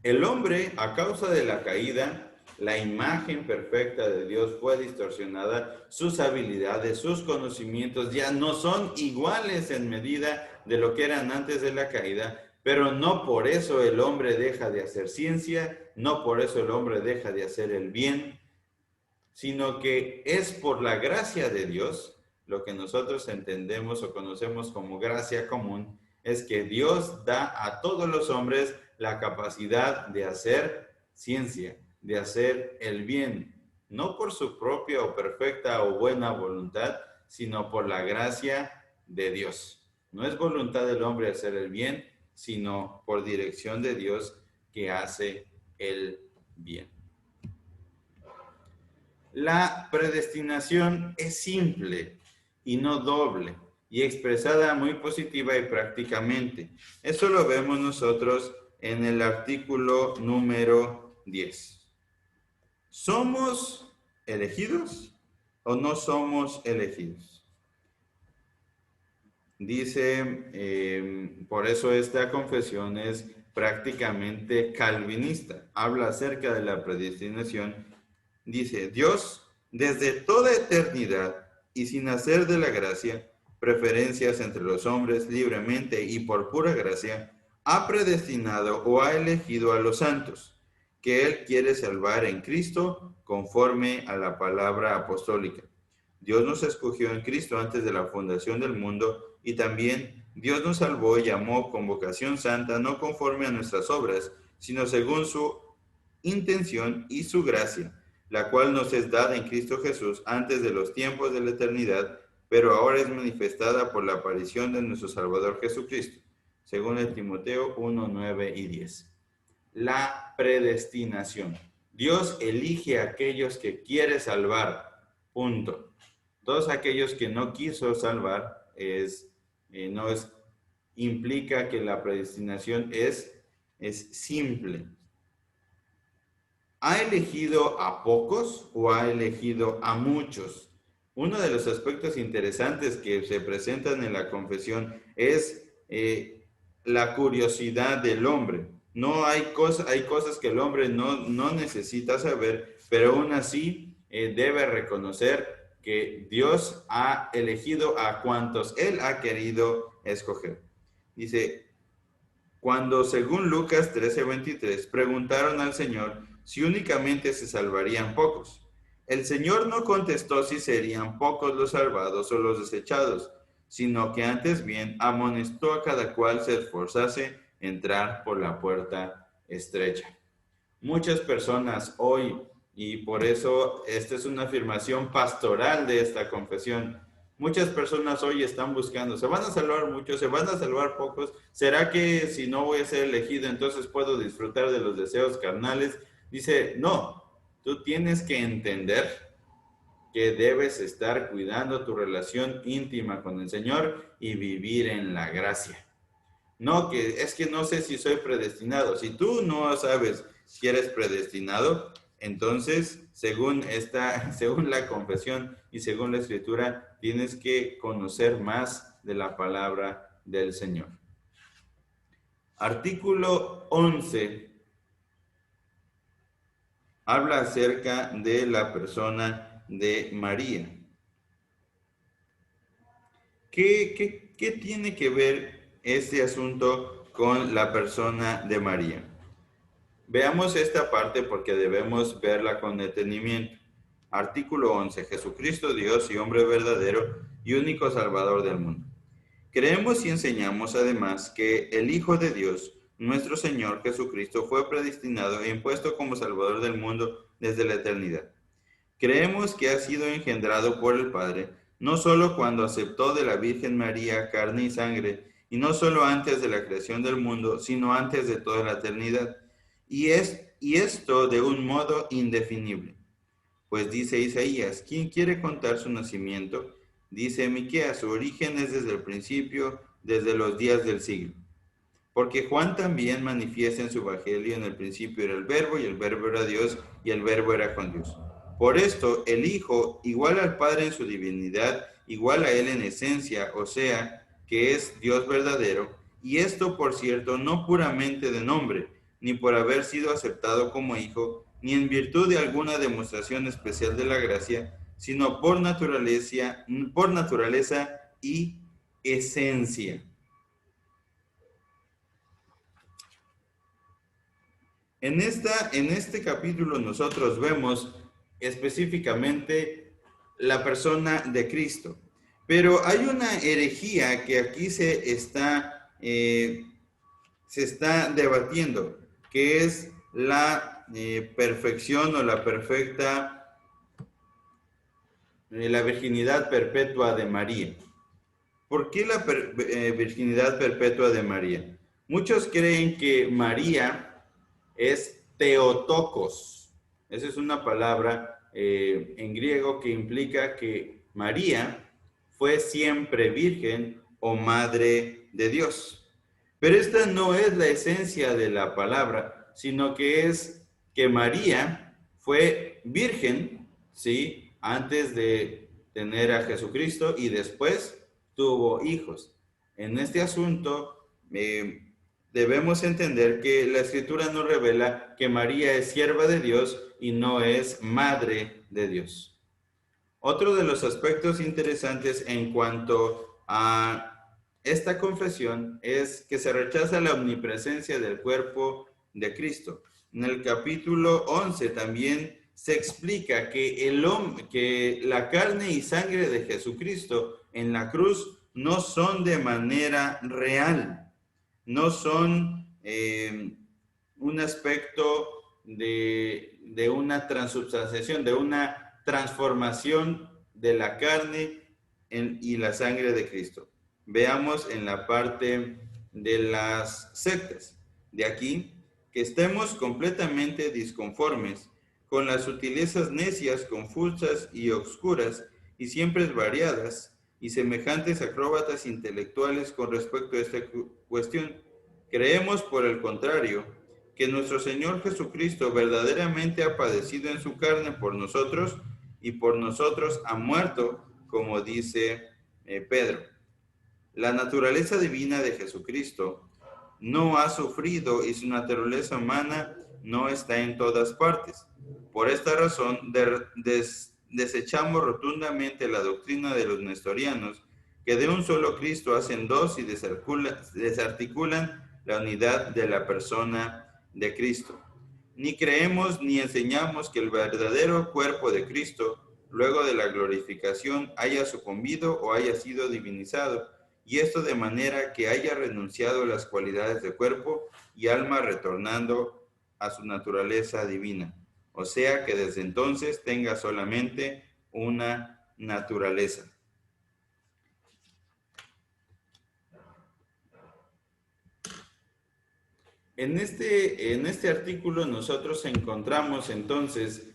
El hombre, a causa de la caída, la imagen perfecta de Dios fue distorsionada, sus habilidades, sus conocimientos ya no son iguales en medida de lo que eran antes de la caída, pero no por eso el hombre deja de hacer ciencia, no por eso el hombre deja de hacer el bien, sino que es por la gracia de Dios, lo que nosotros entendemos o conocemos como gracia común, es que Dios da a todos los hombres la capacidad de hacer ciencia, de hacer el bien, no por su propia o perfecta o buena voluntad, sino por la gracia de Dios. No es voluntad del hombre hacer el bien, sino por dirección de Dios que hace el bien. La predestinación es simple y no doble, y expresada muy positiva y prácticamente. Eso lo vemos nosotros en el artículo número 10. ¿Somos elegidos o no somos elegidos? Dice, por eso esta confesión es prácticamente calvinista. Habla acerca de la predestinación. Dice, Dios, desde toda eternidad y sin hacer de la gracia preferencias entre los hombres libremente y por pura gracia, ha predestinado o ha elegido a los santos, que Él quiere salvar en Cristo conforme a la palabra apostólica. Dios nos escogió en Cristo antes de la fundación del mundo y también Dios nos salvó y llamó con vocación santa, no conforme a nuestras obras, sino según su intención y su gracia, la cual nos es dada en Cristo Jesús antes de los tiempos de la eternidad, pero ahora es manifestada por la aparición de nuestro Salvador Jesucristo, según el Timoteo 1, 9 y 10. La predestinación. Dios elige a aquellos que quiere salvar, punto. Todos aquellos que no quiso salvar implica que la predestinación es simple. ¿ha elegido a pocos o ha elegido a muchos? Uno de los aspectos interesantes que se presentan en la confesión es la curiosidad del hombre. No hay cosas que el hombre no necesita saber, pero aún así debe reconocer que Dios ha elegido a cuantos Él ha querido escoger. Dice, cuando según Lucas 13:23 preguntaron al Señor si únicamente se salvarían pocos. El Señor no contestó si serían pocos los salvados o los desechados, sino que antes bien amonestó a cada cual se esforzase entrar por la puerta estrecha. Muchas personas hoy, y por eso esta es una afirmación pastoral de esta confesión, muchas personas hoy están buscando, ¿se van a salvar muchos? ¿Se van a salvar pocos? ¿Será que si no voy a ser elegido entonces puedo disfrutar de los deseos carnales? Dice, no, tú tienes que entender que debes estar cuidando tu relación íntima con el Señor y vivir en la gracia. No, que es que no sé si soy predestinado. Si tú no sabes si eres predestinado, entonces, según la confesión y según la Escritura, tienes que conocer más de la palabra del Señor. Artículo 11 habla acerca de la persona de María. ¿Qué tiene que ver este asunto con la persona de María? Veamos esta parte porque debemos verla con detenimiento. Artículo 11. Jesucristo, Dios y hombre verdadero y único Salvador del mundo. Creemos y enseñamos además que el Hijo de Dios, nuestro Señor Jesucristo, fue predestinado e impuesto como Salvador del mundo desde la eternidad. Creemos que ha sido engendrado por el Padre, no solo cuando aceptó de la Virgen María carne y sangre, y no solo antes de la creación del mundo, sino antes de toda la eternidad. Y esto de un modo indefinible. Pues dice Isaías, ¿quién quiere contar su nacimiento? Dice Miqueas, su origen es desde el principio, desde los días del siglo. Porque Juan también manifiesta en su evangelio, en el principio era el verbo, y el verbo era Dios, y el verbo era con Dios. Por esto, el Hijo, igual al Padre en su divinidad, igual a Él en esencia, o sea, que es Dios verdadero, y esto, por cierto, no puramente de nombre, ni por haber sido aceptado como Hijo, ni en virtud de alguna demostración especial de la gracia, sino por naturaleza y esencia. En este capítulo nosotros vemos específicamente la persona de Cristo, pero hay una herejía que aquí se está debatiendo, que es la perfección o la perfecta, la virginidad perpetua de María. ¿Por qué la virginidad perpetua de María? Muchos creen que María es Theotokos. Esa es una palabra en griego que implica que María fue siempre virgen o madre de Dios. Pero esta no es la esencia de la palabra, sino que es que María fue virgen, ¿sí? Antes de tener a Jesucristo y después tuvo hijos. En este asunto, debemos entender que la Escritura nos revela que María es sierva de Dios y no es madre de Dios. Otro de los aspectos interesantes en cuanto a esta confesión es que se rechaza la omnipresencia del cuerpo de Cristo. En el capítulo 11 también se explica que la carne y sangre de Jesucristo en la cruz no son de manera real, no son un aspecto de una transubstanciación, de una transformación de la carne y la sangre de Cristo. Veamos en la parte de las sectas. De aquí, que estemos completamente disconformes con las sutilezas necias, confusas y obscuras, y siempre variadas, y semejantes acróbatas intelectuales con respecto a esta cuestión. Creemos, por el contrario, que nuestro Señor Jesucristo verdaderamente ha padecido en su carne por nosotros y por nosotros ha muerto, como dice Pedro. La naturaleza divina de Jesucristo no ha sufrido y su naturaleza humana no está en todas partes. Por esta razón, desechamos rotundamente la doctrina de los nestorianos, que de un solo Cristo hacen dos y desarticulan la unidad de la persona de Cristo. Ni creemos ni enseñamos que el verdadero cuerpo de Cristo, luego de la glorificación, haya sucumbido o haya sido divinizado, y esto de manera que haya renunciado a las cualidades de cuerpo y alma, retornando a su naturaleza divina. O sea que desde entonces tenga solamente una naturaleza. En este artículo nosotros encontramos entonces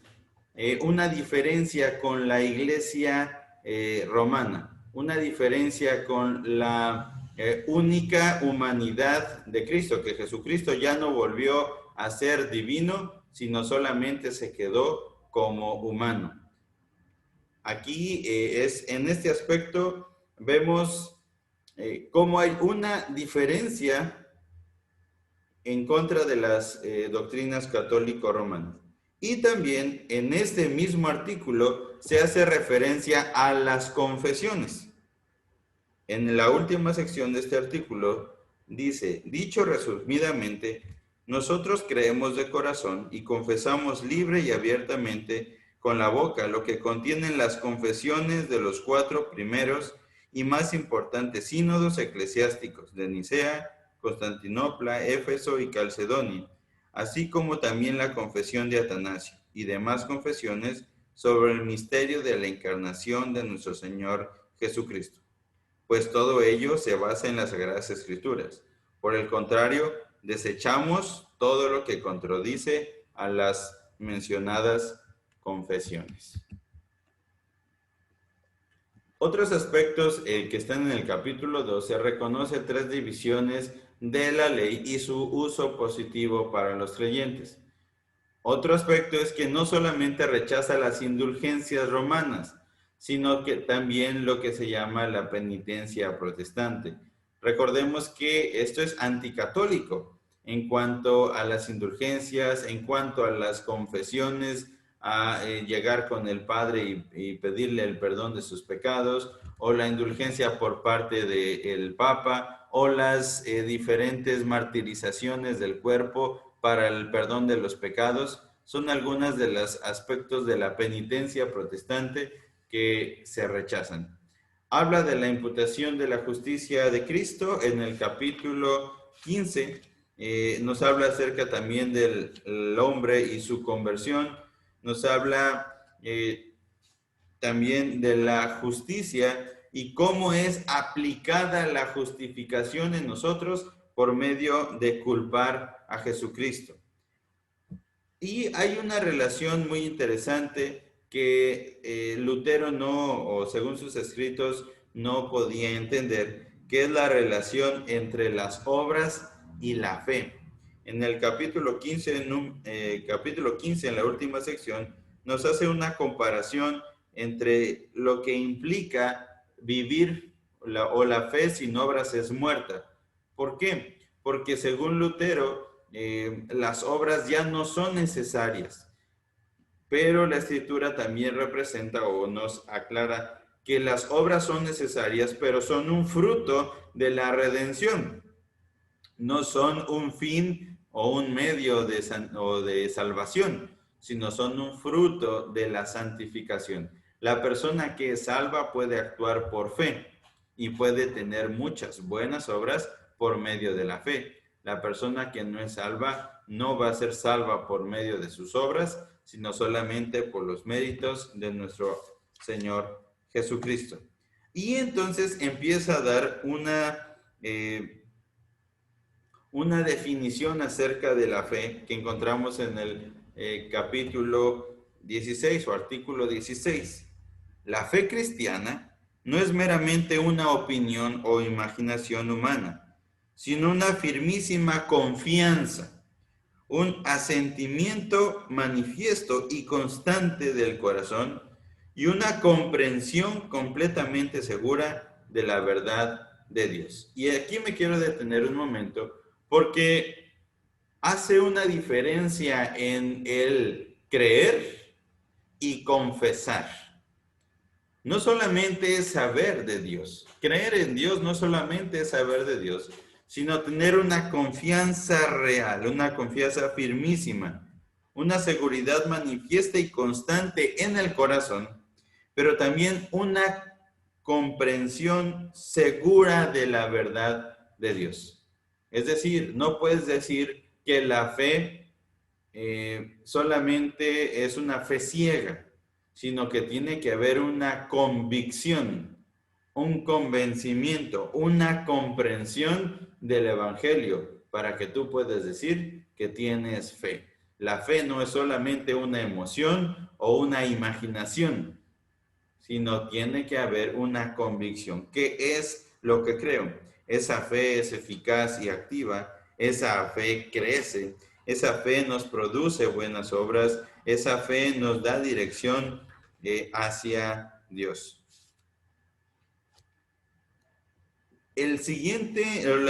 una diferencia con la iglesia romana, una diferencia con la única humanidad de Cristo, que Jesucristo ya no volvió a ser divino, sino solamente se quedó como humano. Aquí en este aspecto vemos cómo hay una diferencia en contra de las doctrinas católico-romanas. Y también en este mismo artículo se hace referencia a las confesiones. En la última sección de este artículo dice: dicho resumidamente, nosotros creemos de corazón y confesamos libre y abiertamente con la boca lo que contienen las confesiones de los 4 primeros y más importantes sínodos eclesiásticos de Nicea, Constantinopla, Éfeso y Calcedonia, así como también la confesión de Atanasio y demás confesiones sobre el misterio de la encarnación de nuestro Señor Jesucristo. Pues todo ello se basa en las Sagradas Escrituras. Por el contrario, desechamos todo lo que contradice a las mencionadas confesiones. Otros aspectos que están en el capítulo 2, se reconoce 3 divisiones de la ley y su uso positivo para los creyentes. Otro aspecto es que no solamente rechaza las indulgencias romanas, sino que también lo que se llama la penitencia protestante. Recordemos que esto es anticatólico en cuanto a las indulgencias, en cuanto a las confesiones, a llegar con el Padre y pedirle el perdón de sus pecados, o la indulgencia por parte del Papa, o las diferentes martirizaciones del cuerpo para el perdón de los pecados. Son algunos de los aspectos de la penitencia protestante que se rechazan. Habla de la imputación de la justicia de Cristo en el capítulo 15. Nos habla acerca también del hombre y su conversión. Nos habla también de la justicia y cómo es aplicada la justificación en nosotros por medio de culpar a Jesucristo. Y hay una relación muy interesante que Lutero o según sus escritos, no podía entender, que es la relación entre las obras y la fe. En el capítulo 15, en la última sección, nos hace una comparación entre lo que implica vivir la fe sin obras es muerta. ¿Por qué? Porque según Lutero, las obras ya no son necesarias, pero la Escritura también representa o nos aclara que las obras son necesarias, pero son un fruto de la redención, no son un fin o un medio de salvación, sino son un fruto de la santificación. La persona que es salva puede actuar por fe y puede tener muchas buenas obras por medio de la fe. La persona que no es salva no va a ser salva por medio de sus obras, sino solamente por los méritos de nuestro Señor Jesucristo. Y entonces empieza a dar una definición acerca de la fe que encontramos en el capítulo 16 o artículo 16. La fe cristiana no es meramente una opinión o imaginación humana, sino una firmísima confianza, un asentimiento manifiesto y constante del corazón y una comprensión completamente segura de la verdad de Dios. Y aquí me quiero detener un momento porque hace una diferencia en el creer y confesar. No solamente es saber de Dios. Creer en Dios no solamente es saber de Dios, sino tener una confianza real, una confianza firmísima, una seguridad manifiesta y constante en el corazón, pero también una comprensión segura de la verdad de Dios. Es decir, no puedes decir que la fe solamente es una fe ciega, sino que tiene que haber una convicción, un convencimiento, una comprensión del Evangelio para que tú puedas decir que tienes fe. La fe no es solamente una emoción o una imaginación, sino tiene que haber una convicción. ¿Qué es lo que creo? Esa fe es eficaz y activa, esa fe crece, esa fe nos produce buenas obras, esa fe nos da dirección hacia Dios. La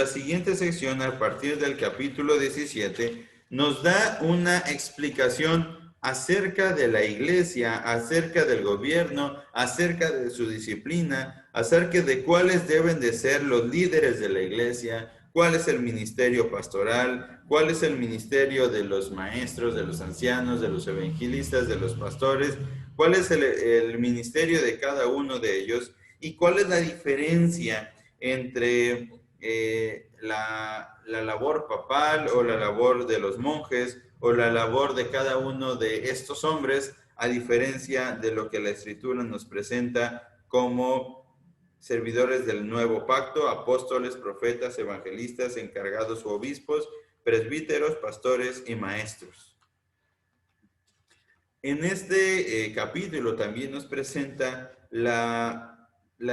siguiente sección, a partir del capítulo 17, nos da una explicación acerca de la iglesia, acerca del gobierno, acerca de su disciplina, acerca de cuáles deben de ser los líderes de la iglesia, cuál es el ministerio pastoral, cuál es el ministerio de los maestros, de los ancianos, de los evangelistas, de los pastores, cuál es el ministerio de cada uno de ellos y cuál es la diferencia entre la labor papal o la labor de los monjes o la labor de cada uno de estos hombres, a diferencia de lo que la Escritura nos presenta como servidores del nuevo pacto, apóstoles, profetas, evangelistas, encargados o obispos, presbíteros, pastores y maestros. En este capítulo también nos presenta la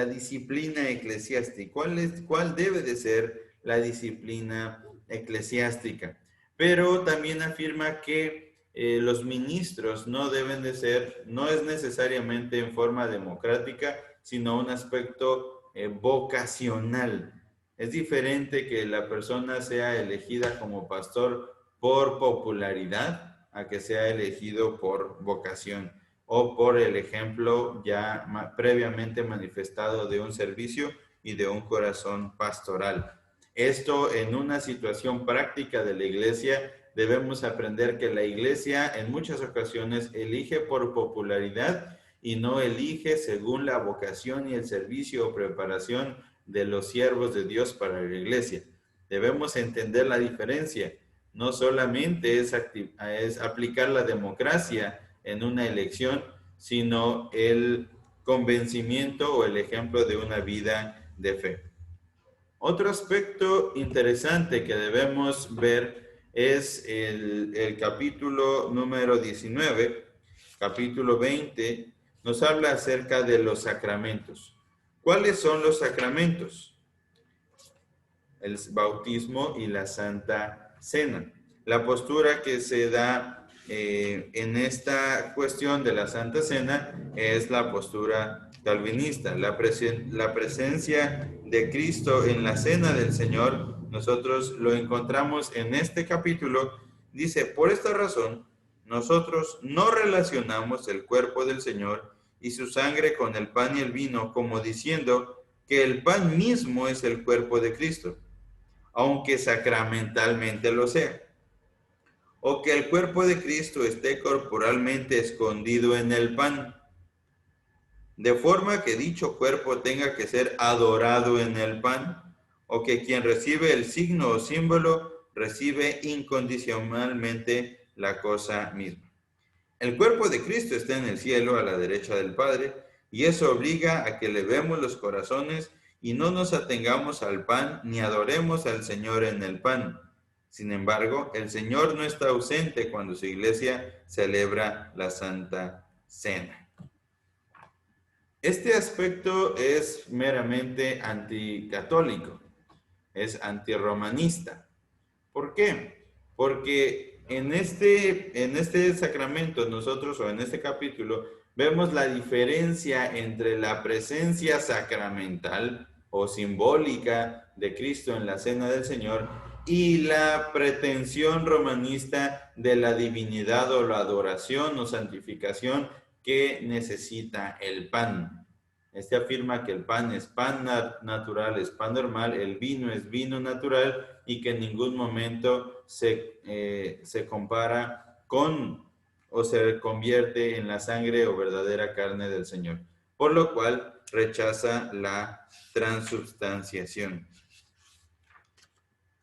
disciplina eclesiástica. ¿Cuál debe de ser la disciplina eclesiástica? Pero también afirma que los ministros no deben de ser, no es necesariamente en forma democrática, sino un aspecto vocacional. Es diferente que la persona sea elegida como pastor por popularidad a que sea elegido por vocación o por el ejemplo ya previamente manifestado de un servicio y de un corazón pastoral. Esto en una situación práctica de la iglesia, debemos aprender que la iglesia en muchas ocasiones elige por popularidad y no elige según la vocación y el servicio o preparación de los siervos de Dios para la iglesia. Debemos entender la diferencia. No solamente es aplicar la democracia en una elección, sino el convencimiento o el ejemplo de una vida de fe. Otro aspecto interesante que debemos ver es el capítulo número 19, capítulo 20, nos habla acerca de los sacramentos. ¿Cuáles son los sacramentos? El bautismo y la Santa Cena. La postura que se da en esta cuestión de la Santa Cena es la postura calvinista. La presencia de Cristo en la Cena del Señor, nosotros lo encontramos en este capítulo. Dice, por esta razón, nosotros no relacionamos el cuerpo del Señor y su sangre con el pan y el vino, como diciendo que el pan mismo es el cuerpo de Cristo, aunque sacramentalmente lo sea, o que el cuerpo de Cristo esté corporalmente escondido en el pan, de forma que dicho cuerpo tenga que ser adorado en el pan, o que quien recibe el signo o símbolo recibe incondicionalmente la cosa misma. El cuerpo de Cristo está en el cielo a la derecha del Padre, y eso obliga a que levemos los corazones y no nos atengamos al pan ni adoremos al Señor en el pan. Sin embargo, el Señor no está ausente cuando su iglesia celebra la Santa Cena. Este aspecto es meramente anticatólico, es antirromanista. ¿Por qué? Porque en este sacramento nosotros, o en este capítulo, vemos la diferencia entre la presencia sacramental o simbólica de Cristo en la cena del Señor y la pretensión romanista de la divinidad o la adoración o santificación que necesita el pan. Este afirma que el pan es pan natural, es pan normal, el vino es vino natural y que en ningún momento se compara con o se convierte en la sangre o verdadera carne del Señor. Por lo cual rechaza la transubstanciación.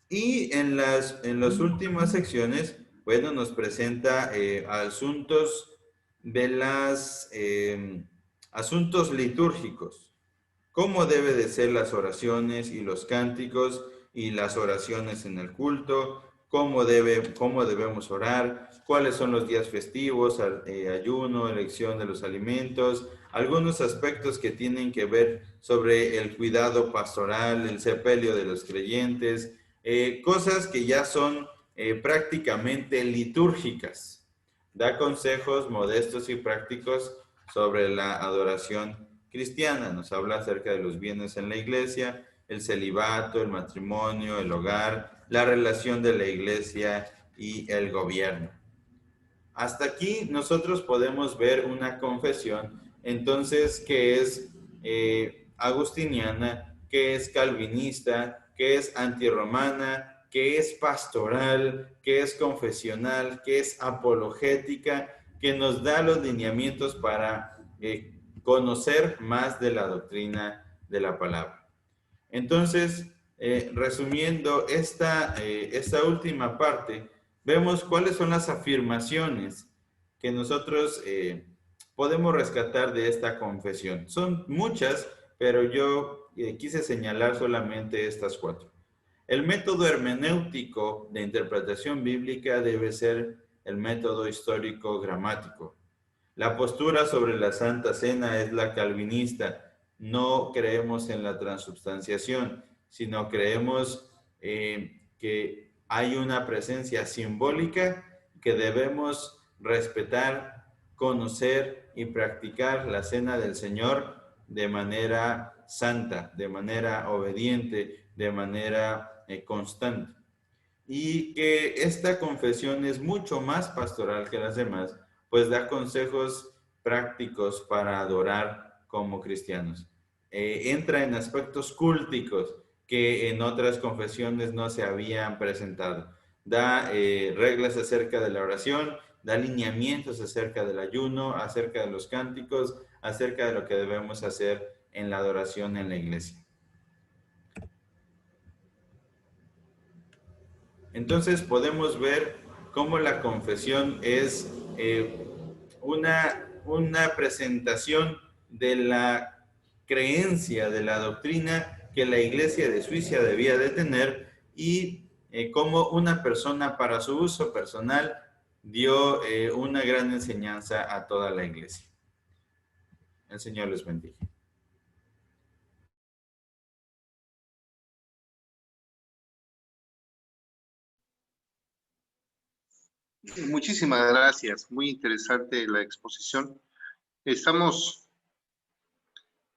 Y en las últimas secciones, bueno, nos presenta asuntos de asuntos litúrgicos. Cómo debe de ser las oraciones y los cánticos y las oraciones en el culto, cómo debemos orar, cuáles son los días festivos, ayuno, elección de los alimentos, algunos aspectos que tienen que ver sobre el cuidado pastoral, el sepelio de los creyentes, cosas que ya son prácticamente litúrgicas. Da consejos modestos y prácticos sobre la adoración cristiana. Nos habla acerca de los bienes en la iglesia, el celibato, el matrimonio, el hogar, la relación de la iglesia y el gobierno. Hasta aquí nosotros podemos ver una confesión, entonces, que es agustiniana, que es calvinista, que es antirromana, que es pastoral, que es confesional, que es apologética, que nos da los lineamientos para conocer más de la doctrina de la palabra. Entonces, resumiendo esta última parte, vemos cuáles son las afirmaciones que nosotros podemos rescatar de esta confesión. Son muchas, pero yo quise señalar solamente estas 4. El método hermenéutico de interpretación bíblica debe ser el método histórico gramático. La postura sobre la Santa Cena es la calvinista. No creemos en la transubstanciación, sino creemos que hay una presencia simbólica que debemos respetar, conocer y practicar la Cena del Señor de manera santa, de manera obediente, de manera constante. Y que esta confesión es mucho más pastoral que las demás, pues da consejos prácticos para adorar como cristianos. Entra en aspectos cúlticos que en otras confesiones no se habían presentado. Da reglas acerca de la oración, da lineamientos acerca del ayuno, acerca de los cánticos, acerca de lo que debemos hacer en la adoración en la iglesia. Entonces podemos ver cómo la confesión es una presentación de la creencia, de la doctrina que la Iglesia de Suiza debía de tener y cómo una persona para su uso personal dio una gran enseñanza a toda la Iglesia. El Señor les bendiga. Muchísimas gracias, muy interesante la exposición. Estamos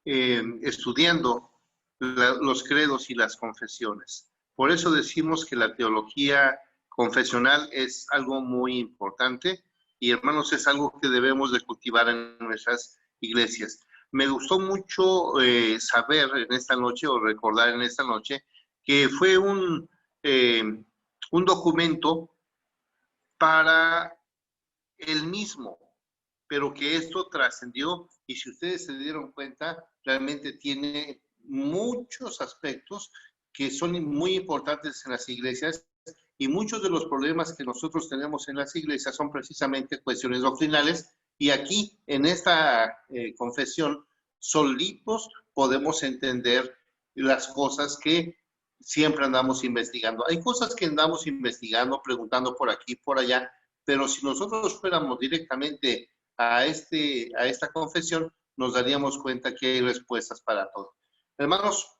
estudiando los credos y las confesiones. Por eso decimos que la teología confesional es algo muy importante y, hermanos, es algo que debemos de cultivar en nuestras iglesias. Me gustó mucho saber en esta noche o recordar en esta noche que fue un documento para él mismo, pero que esto trascendió y si ustedes se dieron cuenta, realmente tiene muchos aspectos que son muy importantes en las iglesias y muchos de los problemas que nosotros tenemos en las iglesias son precisamente cuestiones doctrinales y aquí en esta confesión solitos podemos entender las cosas que siempre andamos investigando. Hay cosas que andamos investigando, preguntando por aquí, por allá, pero si nosotros fuéramos directamente a esta confesión, nos daríamos cuenta que hay respuestas para todo. Hermanos,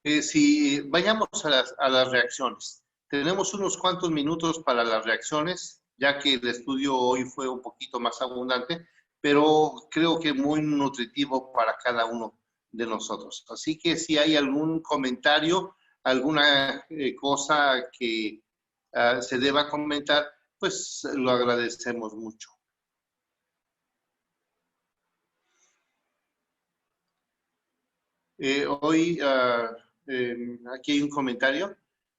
si vayamos a las reacciones. Tenemos unos cuantos minutos para las reacciones, ya que el estudio hoy fue un poquito más abundante, pero creo que muy nutritivo para cada uno de nosotros. Así que si hay algún comentario, alguna cosa que se deba comentar, pues lo agradecemos mucho. Hoy, aquí hay un comentario.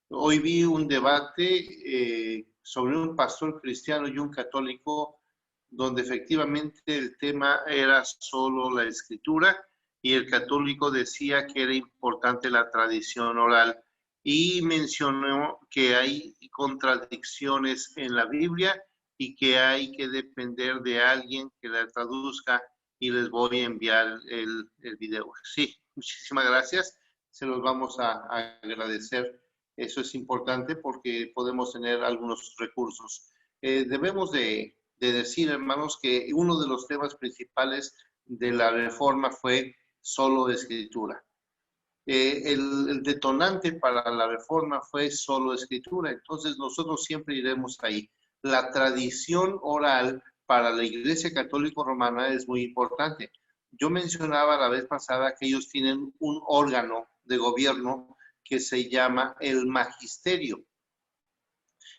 Hoy vi un debate sobre un pastor cristiano y un católico, donde efectivamente el tema era solo la escritura y el católico decía que era importante la tradición oral y mencionó que hay contradicciones en la Biblia y que hay que depender de alguien que la traduzca, y les voy a enviar el video. Sí, muchísimas gracias, se los vamos a agradecer. Eso es importante porque podemos tener algunos recursos. Debemos de decir, hermanos, que uno de los temas principales de la reforma fue solo escritura. El detonante para la reforma fue solo escritura, entonces nosotros siempre iremos ahí. La tradición oral para la Iglesia Católica Romana es muy importante. Yo mencionaba la vez pasada que ellos tienen un órgano de gobierno que se llama el magisterio.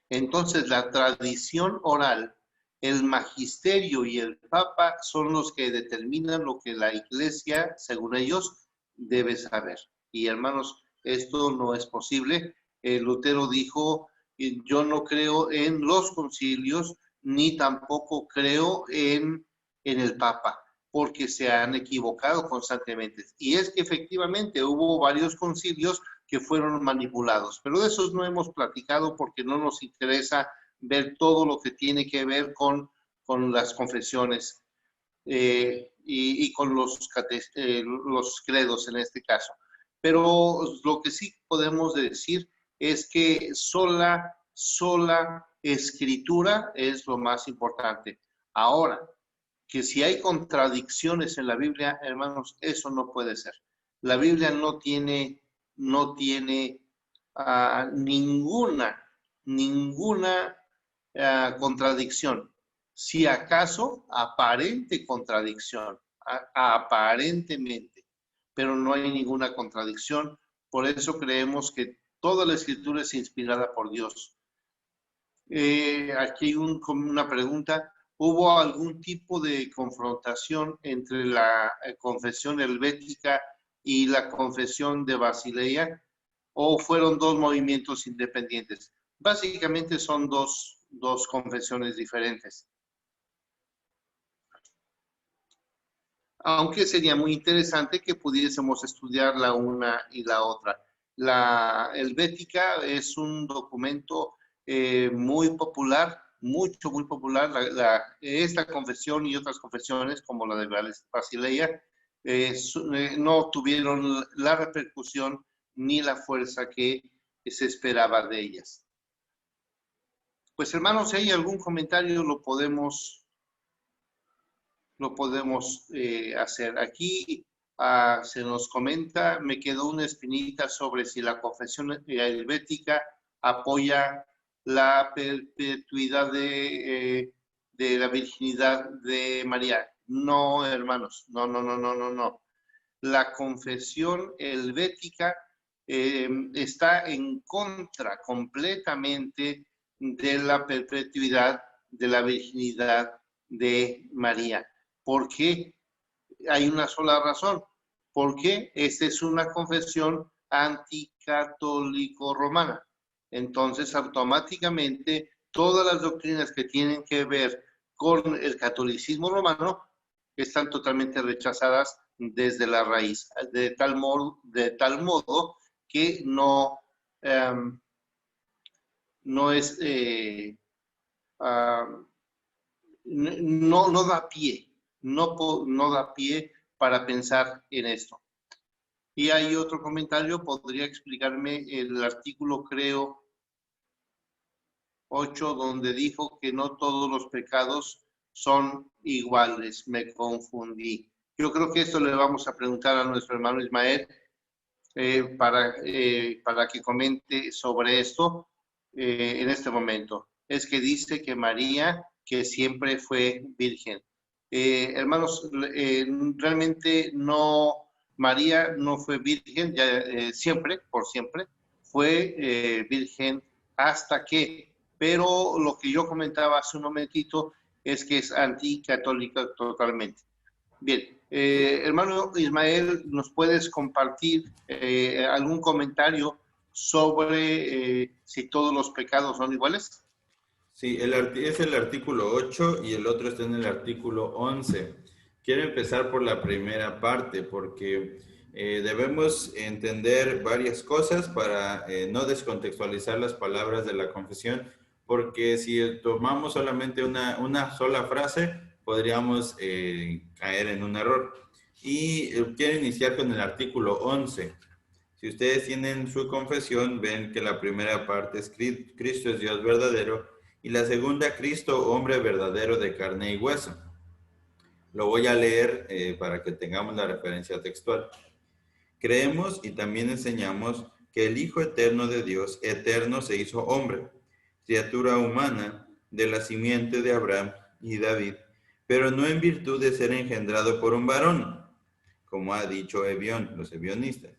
Entonces, la tradición oral, el magisterio y el papa son los que determinan lo que la Iglesia, según ellos, debe saber. Y hermanos, esto no es posible. Lutero dijo, yo no creo en los concilios, ni tampoco creo en el papa, porque se han equivocado constantemente. Y es que efectivamente hubo varios concilios que fueron manipulados, pero de esos no hemos platicado porque no nos interesa ver todo lo que tiene que ver con las confesiones y con los credos en este caso. Pero lo que sí podemos decir es que sola escritura es lo más importante. Ahora, que si hay contradicciones en la Biblia, hermanos, eso no puede ser. La Biblia no tiene ninguna contradicción. Si acaso, aparente contradicción, aparentemente, pero no hay ninguna contradicción. Por eso creemos que toda la escritura es inspirada por Dios. Aquí hay una pregunta. ¿Hubo algún tipo de confrontación entre la confesión helvética y la confesión de Basilea, o fueron dos movimientos independientes? Básicamente son dos confesiones diferentes. Aunque sería muy interesante que pudiésemos estudiar la una y la otra. La helvética es un documento muy popular, muy popular. Esta confesión y otras confesiones, como la de Basilea, no tuvieron la repercusión ni la fuerza que se esperaba de ellas. Pues hermanos, si hay algún comentario lo podemos hacer. Aquí se nos comenta, me quedó una espinita sobre si la confesión helvética apoya la perpetuidad de la virginidad de María. No, hermanos, no. La confesión helvética está en contra completamente de la perpetuidad de la virginidad de María. ¿Por qué? Hay una sola razón. Porque esta es una confesión anticatólico-romana. Entonces, automáticamente, todas las doctrinas que tienen que ver con el catolicismo romano están totalmente rechazadas desde la raíz, de tal modo que no es, no da pie, no da pie para pensar en esto. Y hay otro comentario, ¿podría explicarme el artículo, creo, 8, donde dijo que no todos los pecados son iguales? Me confundí. Yo creo que esto le vamos a preguntar a nuestro hermano Ismael para que comente sobre esto. en este momento. Es que dice que María, que siempre fue virgen. Hermanos, realmente no, María no fue virgen ya, siempre, por siempre, fue virgen hasta que, pero lo que yo comentaba hace un momentito es que es anticatólica totalmente. Bien, hermano Ismael, ¿nos puedes compartir algún comentario sobre si todos los pecados son iguales? Sí, es el artículo 8 y el otro está en el artículo 11. Quiero empezar por la primera parte porque debemos entender varias cosas para no descontextualizar las palabras de la confesión, porque si tomamos solamente una sola frase, podríamos caer en un error. Y quiero iniciar con el artículo 11. Si ustedes tienen su confesión, ven que la primera parte es Cristo es Dios verdadero y la segunda, Cristo, hombre verdadero de carne y hueso. Lo voy a leer para que tengamos la referencia textual. Creemos y también enseñamos que el Hijo eterno de Dios, eterno, se hizo hombre, criatura humana de la simiente de Abraham y David, pero no en virtud de ser engendrado por un varón, como ha dicho Ebión, los ebionistas,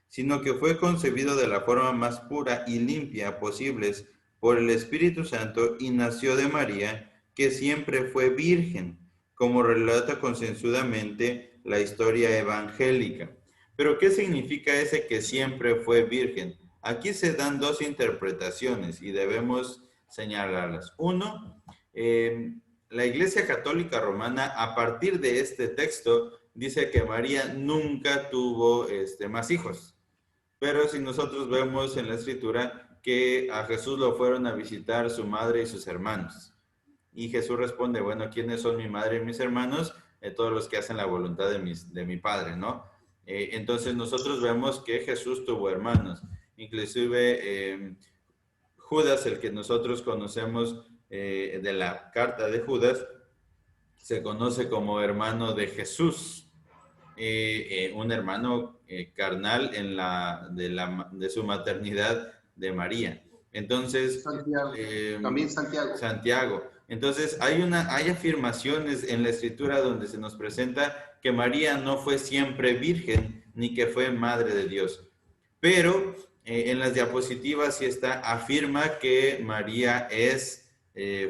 sino que fue concebido de la forma más pura y limpia posibles por el Espíritu Santo y nació de María, que siempre fue virgen, como relata concienzudamente la historia evangélica. Pero, ¿qué significa ese que siempre fue virgen? Aquí se dan dos interpretaciones y debemos señalarlas. Uno, la Iglesia Católica Romana, a partir de este texto, dice que María nunca tuvo más hijos. Pero si nosotros vemos en la Escritura que a Jesús lo fueron a visitar su madre y sus hermanos. Y Jesús responde, bueno, ¿quiénes son mi madre y mis hermanos? Todos los que hacen la voluntad de mi Padre, ¿no? Entonces nosotros vemos que Jesús tuvo hermanos. Inclusive Judas, el que nosotros conocemos de la carta de Judas, se conoce como hermano de Jesús. Un hermano carnal de su maternidad de María. Entonces, Santiago, también Santiago. Santiago. Entonces, hay afirmaciones en la Escritura donde se nos presenta que María no fue siempre virgen, ni que fue madre de Dios. Pero en las diapositivas sí afirma que María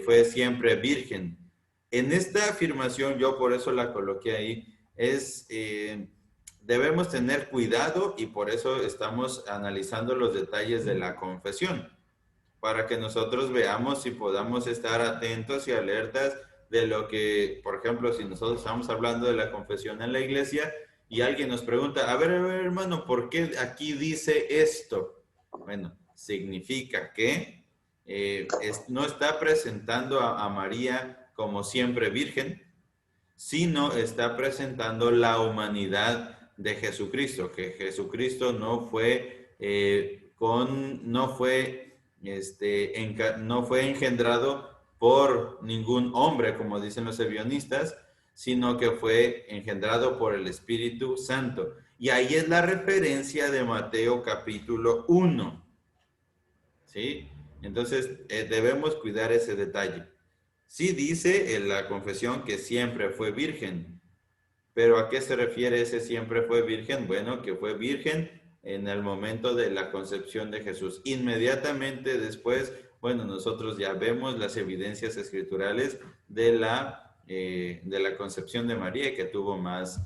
fue siempre virgen. En esta afirmación, yo por eso la coloqué ahí, debemos tener cuidado y por eso estamos analizando los detalles de la confesión, para que nosotros veamos y podamos estar atentos y alertas de lo que, por ejemplo, si nosotros estamos hablando de la confesión en la iglesia y alguien nos pregunta, a ver, hermano, ¿por qué aquí dice esto? Bueno, significa que no está presentando a María como siempre virgen, sino está presentando la humanidad de Jesucristo, que Jesucristo no fue engendrado por ningún hombre, como dicen los ebionistas, sino que fue engendrado por el Espíritu Santo. Y ahí es la referencia de Mateo capítulo 1. ¿Sí? Entonces, debemos cuidar ese detalle. Sí dice en la confesión que siempre fue virgen, pero ¿a qué se refiere ese siempre fue virgen? Bueno, que fue virgen en el momento de la concepción de Jesús. Inmediatamente después, bueno, nosotros ya vemos las evidencias escriturales de la concepción de María, que tuvo más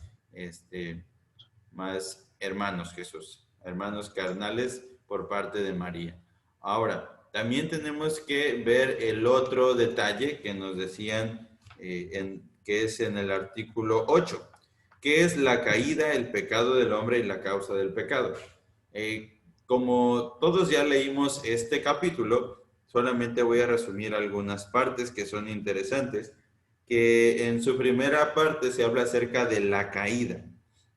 hermanos Jesús, hermanos carnales por parte de María. Ahora, también tenemos que ver el otro detalle que nos decían, que es en el artículo 8, que es la caída, el pecado del hombre y la causa del pecado. Como todos ya leímos este capítulo, solamente voy a resumir algunas partes que son interesantes, que en su primera parte se habla acerca de la caída.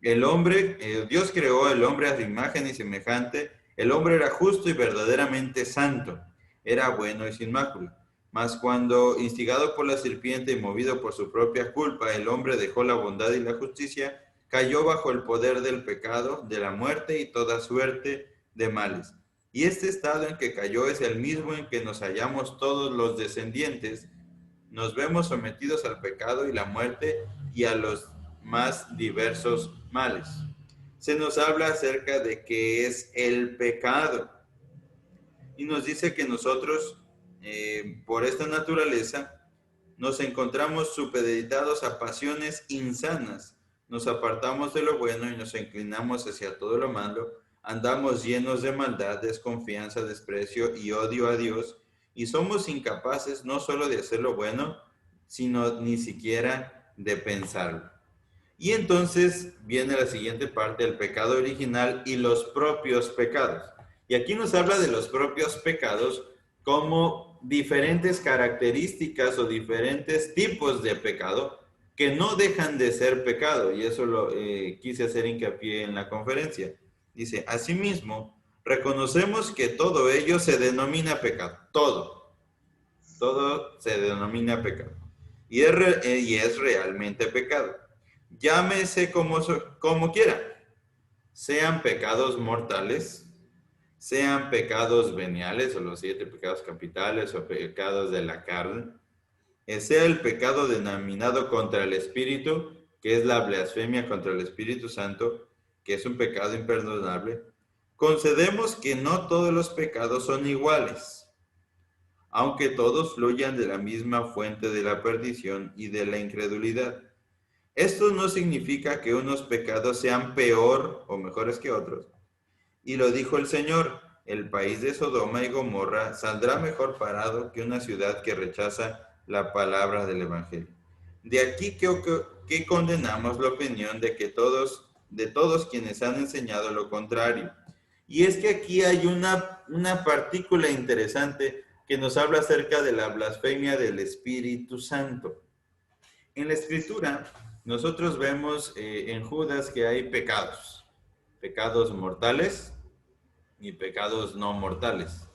El hombre, Dios creó el hombre a su imagen y semejante. El hombre era justo y verdaderamente santo, era bueno y sin mácula. Mas cuando, instigado por la serpiente y movido por su propia culpa, el hombre dejó la bondad y la justicia, cayó bajo el poder del pecado, de la muerte y toda suerte de males. Y este estado en que cayó es el mismo en que nos hallamos todos los descendientes. Nos vemos sometidos al pecado y la muerte y a los más diversos males. Se nos habla acerca de qué es el pecado. Y nos dice que nosotros, por esta naturaleza, nos encontramos supeditados a pasiones insanas. Nos apartamos de lo bueno y nos inclinamos hacia todo lo malo. Andamos llenos de maldad, desconfianza, desprecio y odio a Dios. Y somos incapaces no solo de hacer lo bueno, sino ni siquiera de pensarlo. Y entonces viene la siguiente parte, el pecado original y los propios pecados. Y aquí nos habla de los propios pecados como diferentes características o diferentes tipos de pecado que no dejan de ser pecado. Y eso lo quise hacer hincapié en la conferencia. Dice, asimismo, reconocemos que todo ello se denomina pecado. Todo se denomina pecado. Y es realmente pecado. Llámese como quiera, sean pecados mortales, sean pecados veniales o los 7 pecados capitales o pecados de la carne, sea el pecado denominado contra el Espíritu, que es la blasfemia contra el Espíritu Santo, que es un pecado imperdonable. Concedemos que no todos los pecados son iguales, aunque todos fluyan de la misma fuente de la perdición y de la incredulidad. Esto no significa que unos pecados sean peor o mejores que otros. Y lo dijo el Señor, el país de Sodoma y Gomorra saldrá mejor parado que una ciudad que rechaza la palabra del Evangelio. De aquí que condenamos la opinión de todos quienes han enseñado lo contrario. Y es que aquí hay una partícula interesante que nos habla acerca de la blasfemia del Espíritu Santo. En la Escritura, nosotros vemos en Judas que hay pecados mortales y pecados no mortales.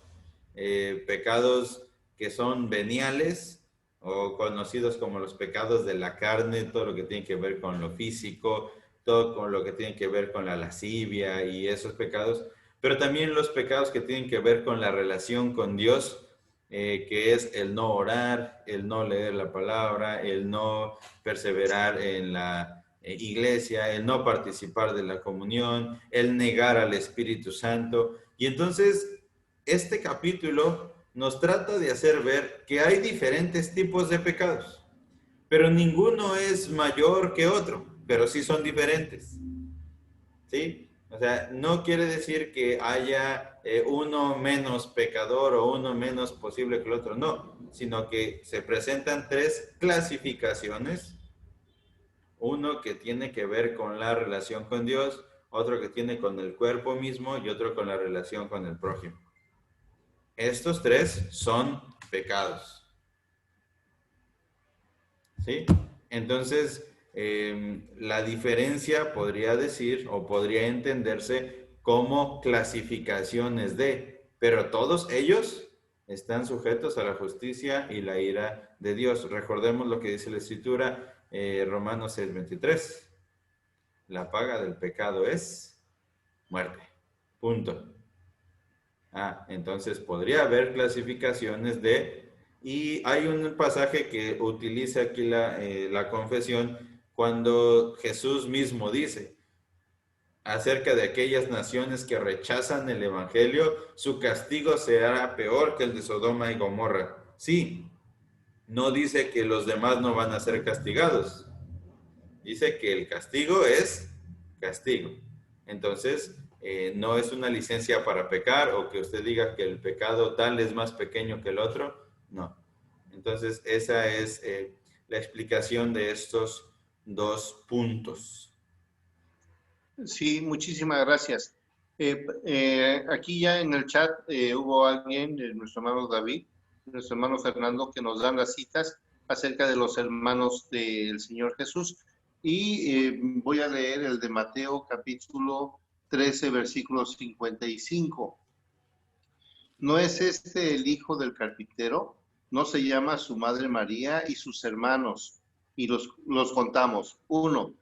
Pecados que son veniales o conocidos como los pecados de la carne, todo lo que tiene que ver con lo físico, todo con lo que tiene que ver con la lascivia y esos pecados, pero también los pecados que tienen que ver con la relación con Dios, que es el no orar, el no leer la palabra, el no perseverar en la iglesia, el no participar de la comunión, el negar al Espíritu Santo. Y entonces este capítulo nos trata de hacer ver que hay diferentes tipos de pecados, pero ninguno es mayor que otro, pero sí son diferentes. ¿Sí? O sea, no quiere decir que haya uno menos pecador o uno menos posible que el otro, no, sino que se presentan 3 clasificaciones, uno que tiene que ver con la relación con Dios, otro que tiene con el cuerpo mismo y otro con la relación con el prójimo. Estos 3 son pecados. ¿Sí? Entonces, la diferencia podría decir o podría entenderse como clasificaciones pero todos ellos están sujetos a la justicia y la ira de Dios. Recordemos lo que dice la Escritura, Romanos 6:23. La paga del pecado es muerte. Punto. Entonces podría haber clasificaciones y hay un pasaje que utiliza aquí la confesión cuando Jesús mismo dice acerca de aquellas naciones que rechazan el Evangelio, su castigo será peor que el de Sodoma y Gomorra. Sí, no dice que los demás no van a ser castigados. Dice que el castigo es castigo. Entonces, no es una licencia para pecar o que usted diga que el pecado tal es más pequeño que el otro. No. Entonces, esa es la explicación de estos 2 puntos. Sí, muchísimas gracias. Aquí ya en el chat hubo alguien, nuestro hermano David, nuestro hermano Fernando, que nos dan las citas acerca de los hermanos del Señor Jesús. Y voy a leer el de Mateo capítulo 13, versículo 55. ¿No es este el hijo del carpintero? ¿No se llama su madre María y sus hermanos? Y los contamos. 1,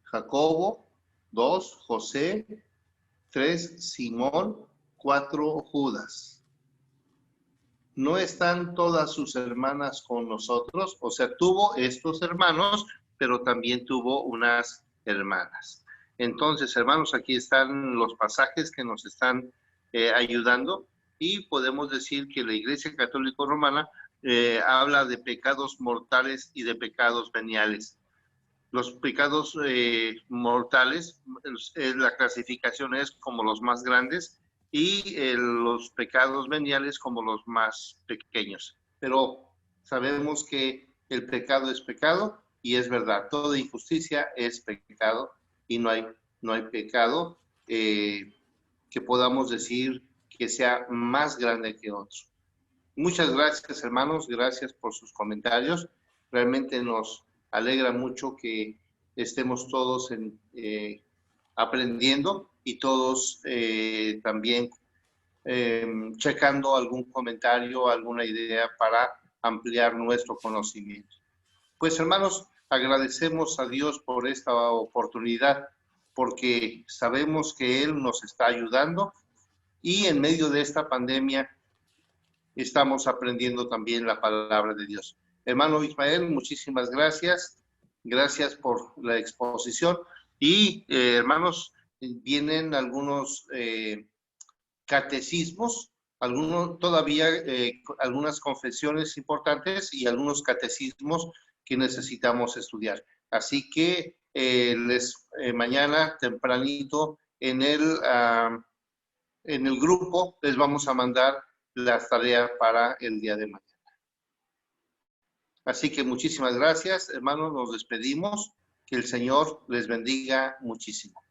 Jacobo. 2, José. 3, Simón. 4 Judas. No están todas sus hermanas con nosotros, o sea, tuvo estos hermanos, pero también tuvo unas hermanas. Entonces, hermanos, aquí están los pasajes que nos están ayudando y podemos decir que la Iglesia Católica Romana habla de pecados mortales y de pecados veniales. Los pecados mortales, la clasificación es como los más grandes y los pecados veniales como los más pequeños. Pero sabemos que el pecado es pecado y es verdad, toda injusticia es pecado y no hay pecado que podamos decir que sea más grande que otro. Muchas gracias, hermanos, gracias por sus comentarios. Realmente nos alegra mucho que estemos todos aprendiendo y todos también checando algún comentario, alguna idea para ampliar nuestro conocimiento. Pues, hermanos, agradecemos a Dios por esta oportunidad, porque sabemos que Él nos está ayudando y en medio de esta pandemia estamos aprendiendo también la palabra de Dios. Hermano Ismael, muchísimas gracias. Gracias por la exposición. Y, hermanos, vienen algunos catecismos, todavía algunas confesiones importantes y algunos catecismos que necesitamos estudiar. Así que mañana tempranito en el grupo les vamos a mandar las tareas para el día de mañana. Así que muchísimas gracias, hermanos, nos despedimos. Que el Señor les bendiga muchísimo.